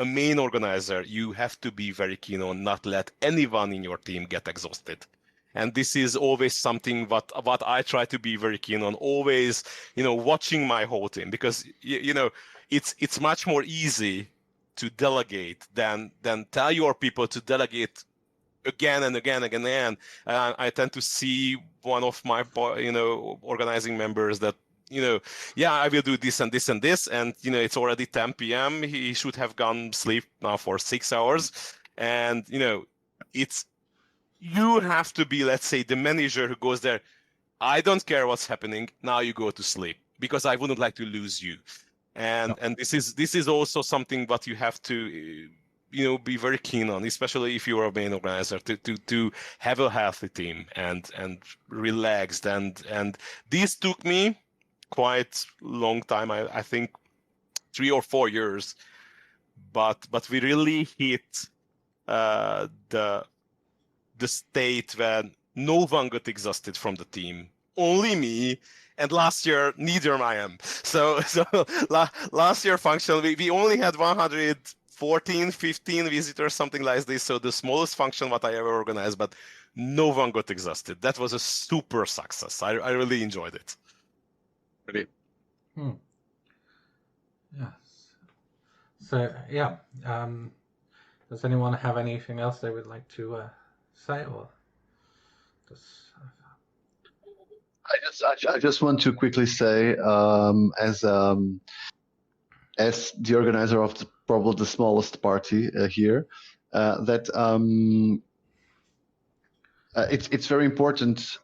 main organizer, you have to be very keen on not let anyone in your team get exhausted. And this is always something what I try to be very keen on, always, watching my whole team, because, it's much more easy to delegate than tell your people to delegate again and again and again. I tend to see one of my, organizing members that, I will do this and this and this. And, it's already 10 p.m. He should have gone sleep now for 6 hours. And, you have to be, let's say, the manager who goes there. I don't care what's happening. Now you go to sleep, because I wouldn't like to lose you. And this is also something that you have to, be very keen on, especially if you are a main organizer, to have a healthy team and relaxed. And this took me quite long time. I think 3 or 4 years, but we really hit the state when no one got exhausted from the team, only me. And last year, neither I am. So last year function, we only had 114, 15 visitors, something like this. So the smallest function what I ever organized, but no one got exhausted. That was a super success. I really enjoyed it. Really. Yes. So does anyone have anything else they would like to say, or just? I just want to quickly say, as the organizer of probably the smallest party here, that it's very important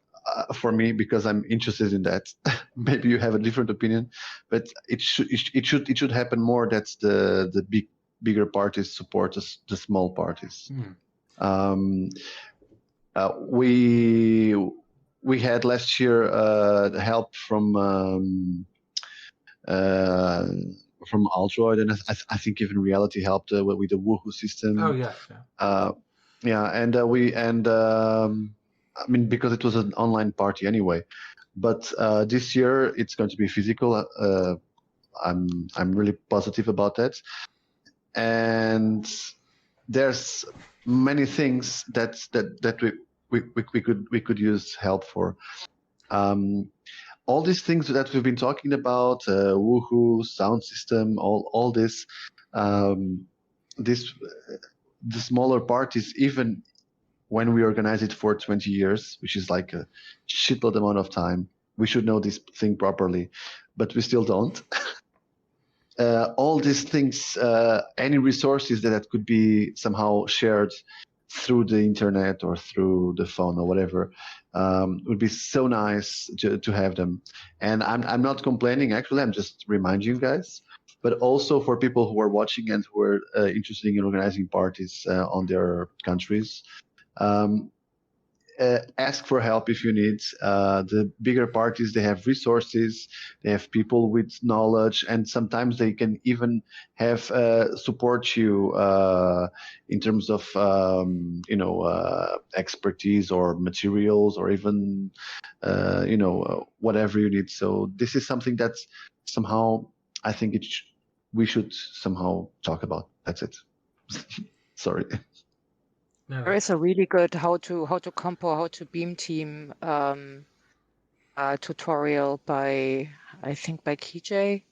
for me, because I'm interested in that. Maybe you have a different opinion, but it should happen more that the bigger parties support the small parties. We had last year help from Altroid, and I think even Reality helped with the Woohoo system. Oh yes, I mean, because it was an online party anyway. But this year it's going to be physical. I'm really positive about that. And there's many things that we could use help for. All these things that we've been talking about, Woohoo, sound system, all this, the smaller parties, even when we organize it for 20 years, which is like a shitload amount of time, we should know this thing properly, but we still don't. All these things, any resources that could be somehow shared through the internet or through the phone or whatever, would be so nice to have them. And I'm not complaining, actually, I'm just reminding you guys, but also for people who are watching and who are interested in organizing parties on their countries. Ask for help if you need. The bigger parties, they have resources, they have people with knowledge, and sometimes they can even have support you in terms of expertise or materials or even whatever you need. So this is something that's somehow I think we should somehow talk about. That's it. Sorry. No, There is a really good how to compo, how to beam team tutorial by, I think, by KJ.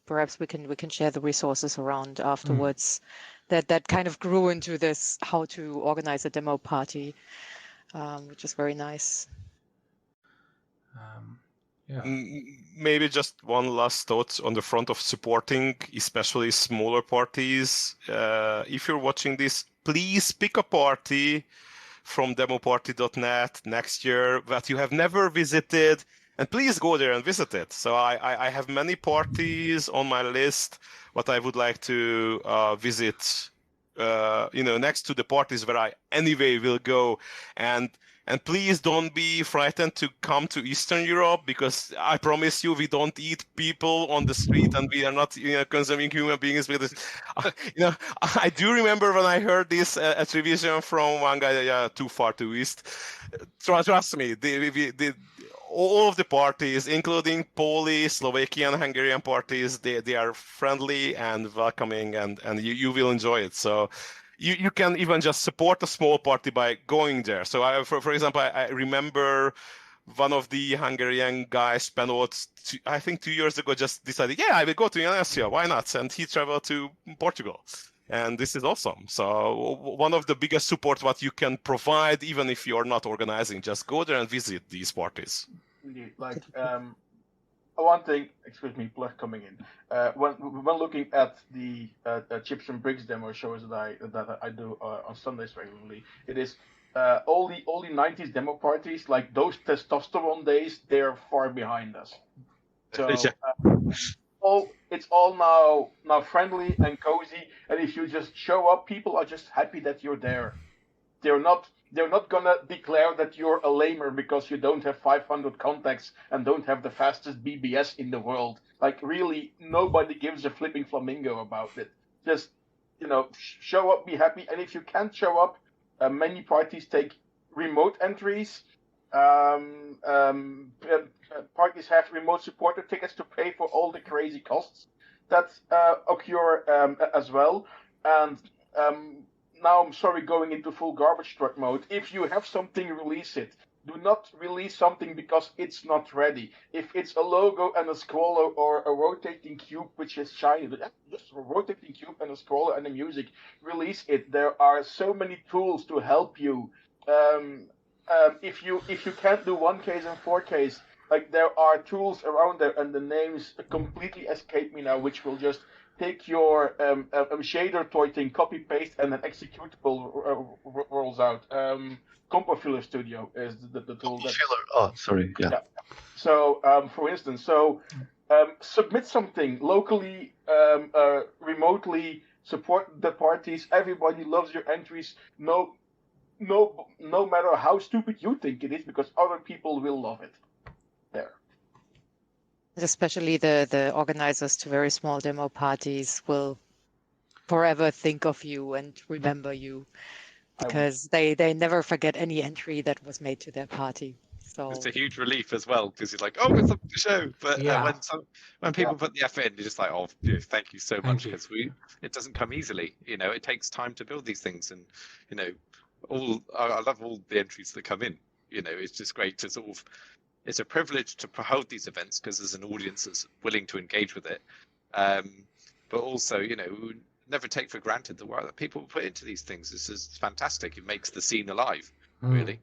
Perhaps we can share the resources around afterwards. That kind of grew into this how to organize a demo party, which is very nice. Yeah. Maybe just one last thought on the front of supporting, especially smaller parties. If you're watching this, please pick a party from demoparty.net next year that you have never visited, and please go there and visit it. So I have many parties on my list what I would like to visit, next to the parties where I anyway will go. And please don't be frightened to come to Eastern Europe, because I promise you we don't eat people on the street and we are not consuming human beings with this. I do remember when I heard this attribution from one guy, too far to east. Trust me, all of the parties, including Polish, Slovakian, Hungarian parties, they are friendly and welcoming, and you will enjoy it. So you can even just support a small party by going there. So for example, I remember one of the Hungarian guys, Penot, I think 2 years ago, just decided, I will go to Indonesia, why not? And he traveled to Portugal. And this is awesome. So one of the biggest support what you can provide, even if you're not organizing, just go there and visit these parties. Indeed. Like, one thing, excuse me, plug coming in. When looking at the Chips and Bricks demo shows that I do on Sundays regularly, it is all the 90s demo parties, like those testosterone days, they're far behind us. So it's all now friendly and cozy, and if you just show up, people are just happy that you're there. They're not gonna declare that you're a lamer because you don't have 500 contacts and don't have the fastest BBS in the world. Like, really, nobody gives a flipping flamingo about it. Just, show up, be happy. And if you can't show up, many parties take remote entries. Parties have remote supporter tickets to pay for all the crazy costs that occur as well. And now I'm sorry, going into full garbage truck mode. If you have something, release it. Do not release something because it's not ready. If it's a logo and a scroller or a rotating cube which is shiny, just a rotating cube and a scroller and the music, release it. There are so many tools to help you. If you can't do 1Ks and 4Ks, like, there are tools around there, and the names completely escape me now, which will just take your shader toy thing, copy paste, and an executable rolls out. Compo Filler Studio is the tool that. Oh, sorry. Yeah. So, for instance, submit something locally, remotely, support the parties. Everybody loves your entries. No matter how stupid you think it is, because other people will love it. There. Especially the organizers to very small demo parties will forever think of you and remember you, because they never forget any entry that was made to their party. So it's a huge relief as well, because it's like, oh, it's something to show. But when people put the effort in, you're just like, oh, thank you so much, because it doesn't come easily. It takes time to build these things, and I love all the entries that come in. You know, it's just great to sort of. It's a privilege to hold these events because there's an audience that's willing to engage with it. But also, you know, never take for granted the work that people put into these things. This is fantastic. It makes the scene alive, really.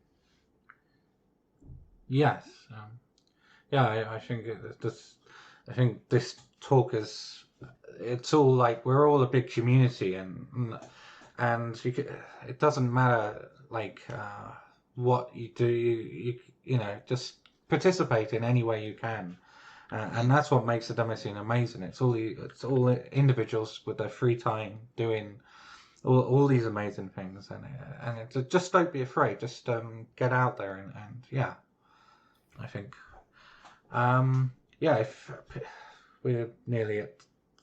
Yes. Yeah, I think I think this talk is. It's all like we're all a big community, and it doesn't matter like what you do. You know, just participate in any way you can. And that's what makes the demo scene amazing. It's all the individuals with their free time doing all these amazing things, and just don't be afraid. Just get out there and yeah, I think yeah. If we're nearly at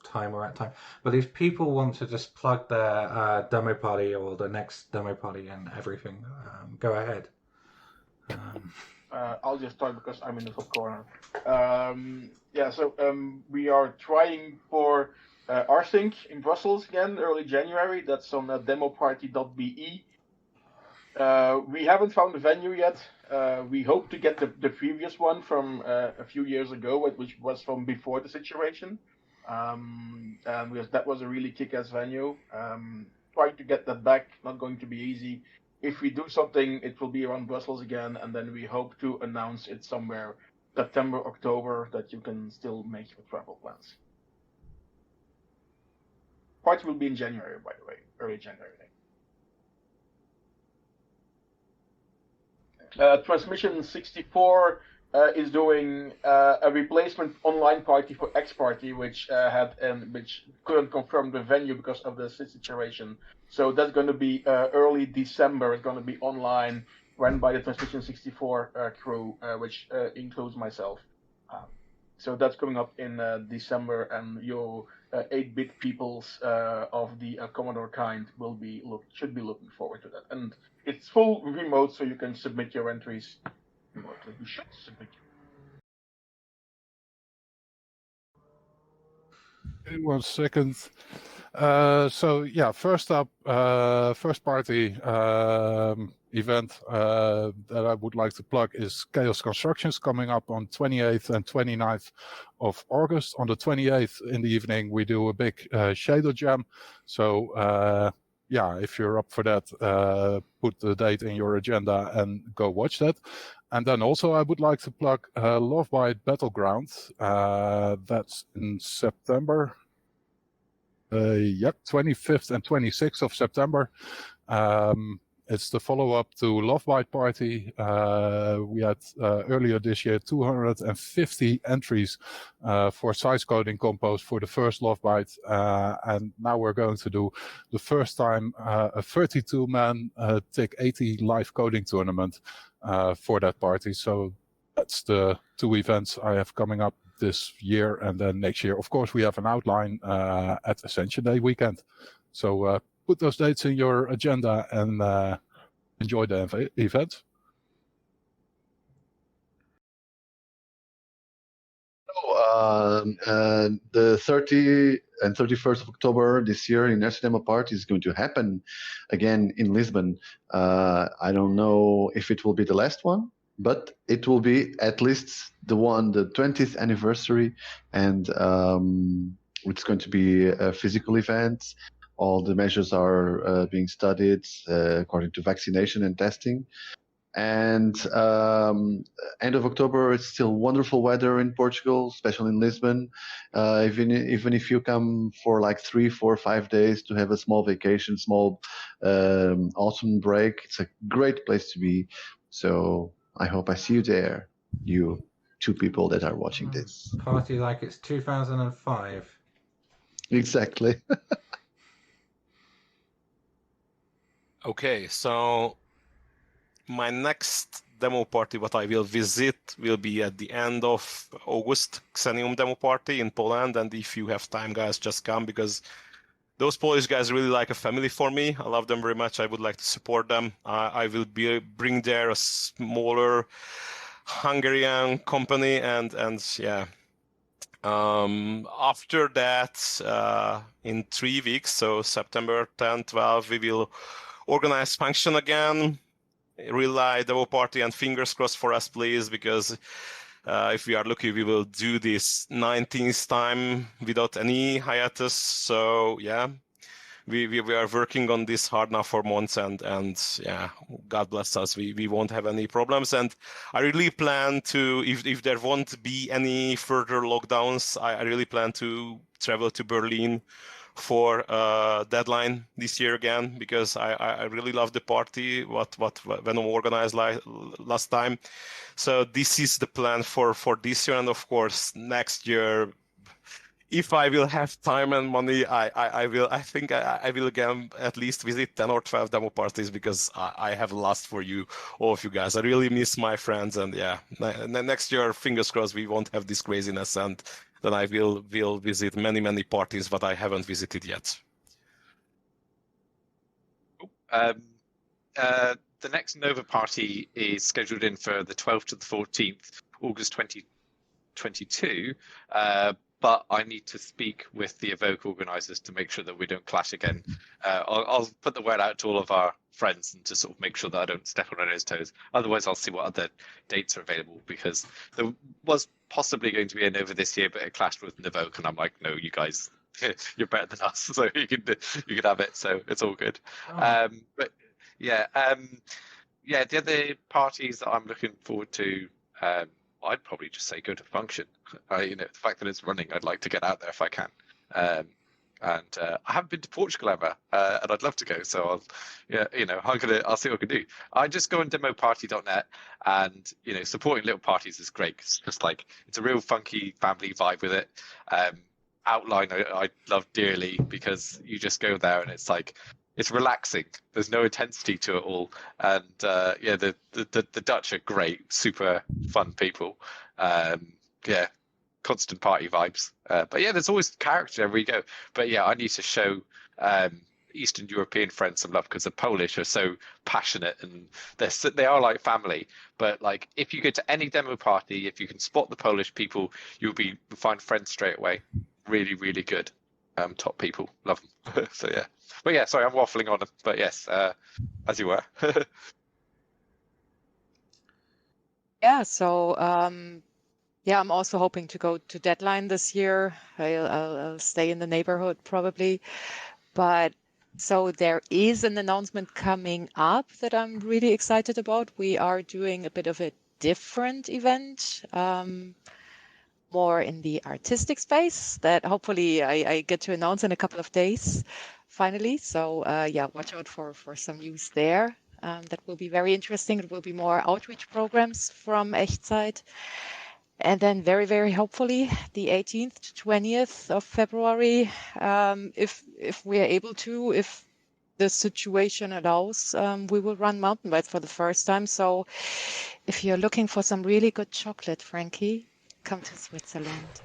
time, we're at time. But if people want to just plug their demo party or the next demo party and everything, go ahead. I'll just start because I'm in the top corner. Yeah, so we are trying for rsync in Brussels again, early January. That's on demoparty.be. We haven't found a venue yet. We hope to get the previous one from a few years ago, which was from before the situation. And that was a really kick-ass venue. Trying to get that back, not going to be easy. If we do something, it will be around Brussels again, and then we hope to announce it somewhere September, October, that you can still make your travel plans. Party will be in January, by the way, early January. Transmission 64 is doing a replacement online party for X Party, which couldn't confirm the venue because of the situation. So that's going to be early December. It's going to be online, run by the Transmission 64 crew, which includes myself. So that's coming up in December, and your 8-bit peoples of the Commodore kind should be looking forward to that. And it's full remote, so you can submit your entries remotely. You should submit. 1 second. So yeah, first up, first party event that I would like to plug is Chaos Constructions, coming up on 28th and 29th of August. On the 28th in the evening, we do a big shader jam. So yeah, if you're up for that, put the date in your agenda and go watch that. And then also I would like to plug Love Bite Battleground. That's in September. Yep, 25th and 26th of September. It's the follow-up to Love Bite Party. We had earlier this year 250 entries for size coding compos for the first Love Bite, and now we're going to do the first time a 32-man TIC 80 live coding tournament for that party. So that's the 2 events I have coming up this year, and then next year, of course, we have an outline at Ascension Day weekend. So put those dates in your agenda and enjoy the event. The 30 and 31st of October this year in Inertia Demo Party is going to happen again in Lisbon. I don't know if it will be the last one, but it will be at least the 20th anniversary, and it's going to be a physical event. All the measures are being studied according to vaccination and testing. And end of October, it's still wonderful weather in Portugal, especially in Lisbon. Even if you come for like 3, 4, 5 days to have a small vacation, small autumn break, it's a great place to be. So I hope I see you there, you 2 people that are watching this. Party like it's 2005. Exactly. Okay, so my next demo party what I will visit will be at the end of August, Xenium demo party in Poland. And if you have time, guys, just come, because those Polish guys really like a family for me. I love them very much. I would like to support them. I will bring there a smaller Hungarian company, and yeah. After that, in 3 weeks, so September 10, 12, we will organize function again. Rely Devo party and fingers crossed for us, please, because if we are lucky, we will do this 19th time without any hiatus. So yeah, we are working on this hard now for months, and yeah, God bless us, we won't have any problems. And I really plan to, if there won't be any further lockdowns, I really plan to travel to Berlin for deadline this year again, because I really love the party what Venom organized last time. So this is the plan for this year, and of course next year, if I will have time and money, I will again at least visit 10 or 12 demo parties, because I have lust for you, all of you guys. I really miss my friends, and yeah, next year, fingers crossed, we won't have this craziness, and then I will visit many parties that I haven't visited yet. The next Nova party is scheduled in for the 12th to the 14th, August 2022. But I need to speak with the Evoke organizers to make sure that we don't clash again. I'll put the word out to all of our friends and to sort of make sure that I don't step on anyone's toes. Otherwise, I'll see what other dates are available, because there was possibly going to be a Nova this year, but it clashed with Evoke, and I'm like, no, you guys, you're better than us, so you can have it. So it's all good. Oh. But yeah, the other parties that I'm looking forward to, I'd probably just say go to Function. The fact that it's running, I'd like to get out there if I can. And I haven't been to Portugal ever, and I'd love to go. So I'll see what I can do. I just go on demoparty.net, and supporting little parties is great. It's just like, it's a real funky family vibe with it. Outline I love dearly, because you just go there and it's like, it's relaxing. There's no intensity to it all, and the Dutch are great, super fun people. Constant party vibes. But yeah, there's always character everywhere you go. But yeah, I need to show Eastern European friends some love, because the Polish are so passionate, and they are like family. But like, if you go to any demo party, if you can spot the Polish people, you'll find friends straight away. Really, really good. Top people, love them. So yeah. But yeah, sorry, I'm waffling on them. But yes, as you were. Yeah, so I'm also hoping to go to Deadline this year. I'll stay in the neighborhood probably. But so there is an announcement coming up that I'm really excited about. We are doing a bit of a different event, more in the artistic space, that hopefully I get to announce in a couple of days, finally. So watch out for some news there. That will be very interesting. It will be more outreach programs from Echtzeit. And then very, very hopefully the 18th to 20th of February, if we are able to, if the situation allows, we will run mountain bikes for the first time. So if you're looking for some really good chocolate, Frankie, come to Switzerland.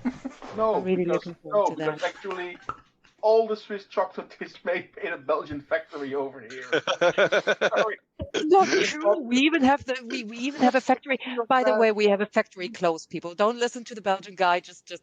I'm really looking forward to that. Because actually all the Swiss chocolate is made in a Belgian factory over here. Sorry. Not true. We even have a factory. By the way, we have a factory close. People, don't listen to the Belgian guy. Just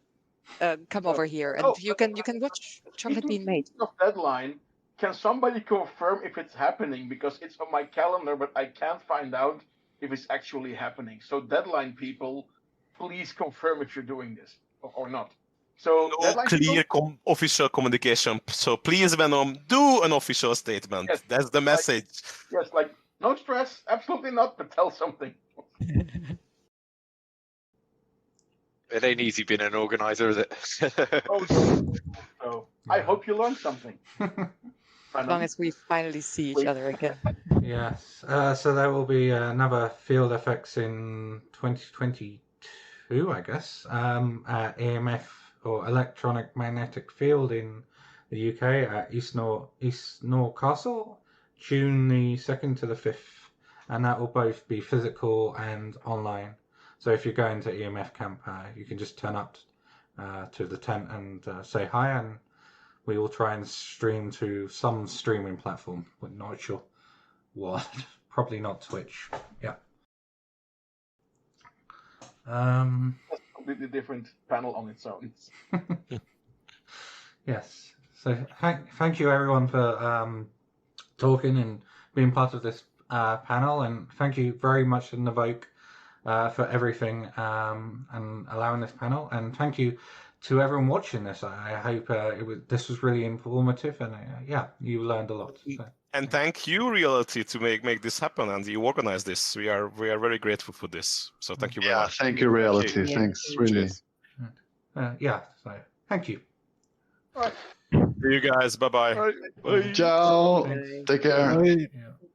come over here, and you can watch chocolate being made. Of deadline, can somebody confirm if it's happening? Because it's on my calendar, but I can't find out if it's actually happening. So deadline people, please confirm if you're doing this or not. So no clear official communication. So please, Venom, do an official statement. Yes, that's the message. No stress, absolutely not, but tell something. It ain't easy being an organizer, is it? So I hope you learned something. As long as we finally see each other again. Yes. So there will be another Field FX in 2022, I guess, at EMF, or Electronic Magnetic Field, in the UK at East Nor Castle, June the 2nd to the 5th. And that will both be physical and online. So if you're going to EMF camp, you can just turn up to the tent and say hi, and we will try and stream to some streaming platform. We're not sure what. Probably not Twitch. Yeah. That's a completely different panel on its own. Yes. So thank you everyone for talking and being part of this panel, and thank you very much to Névoke for everything and allowing this panel. And thank you to everyone watching this. I hope this was really informative, and yeah, you learned a lot. So. And thank you, Reality, to make this happen, and you organize this. We are very grateful for this. So thank you very much. Thank you, Reality. Thank you. Thanks, really. Yeah, so thank you. All right. See you guys. Bye-bye. Bye. Ciao. Thanks. Take care. Bye. Yeah.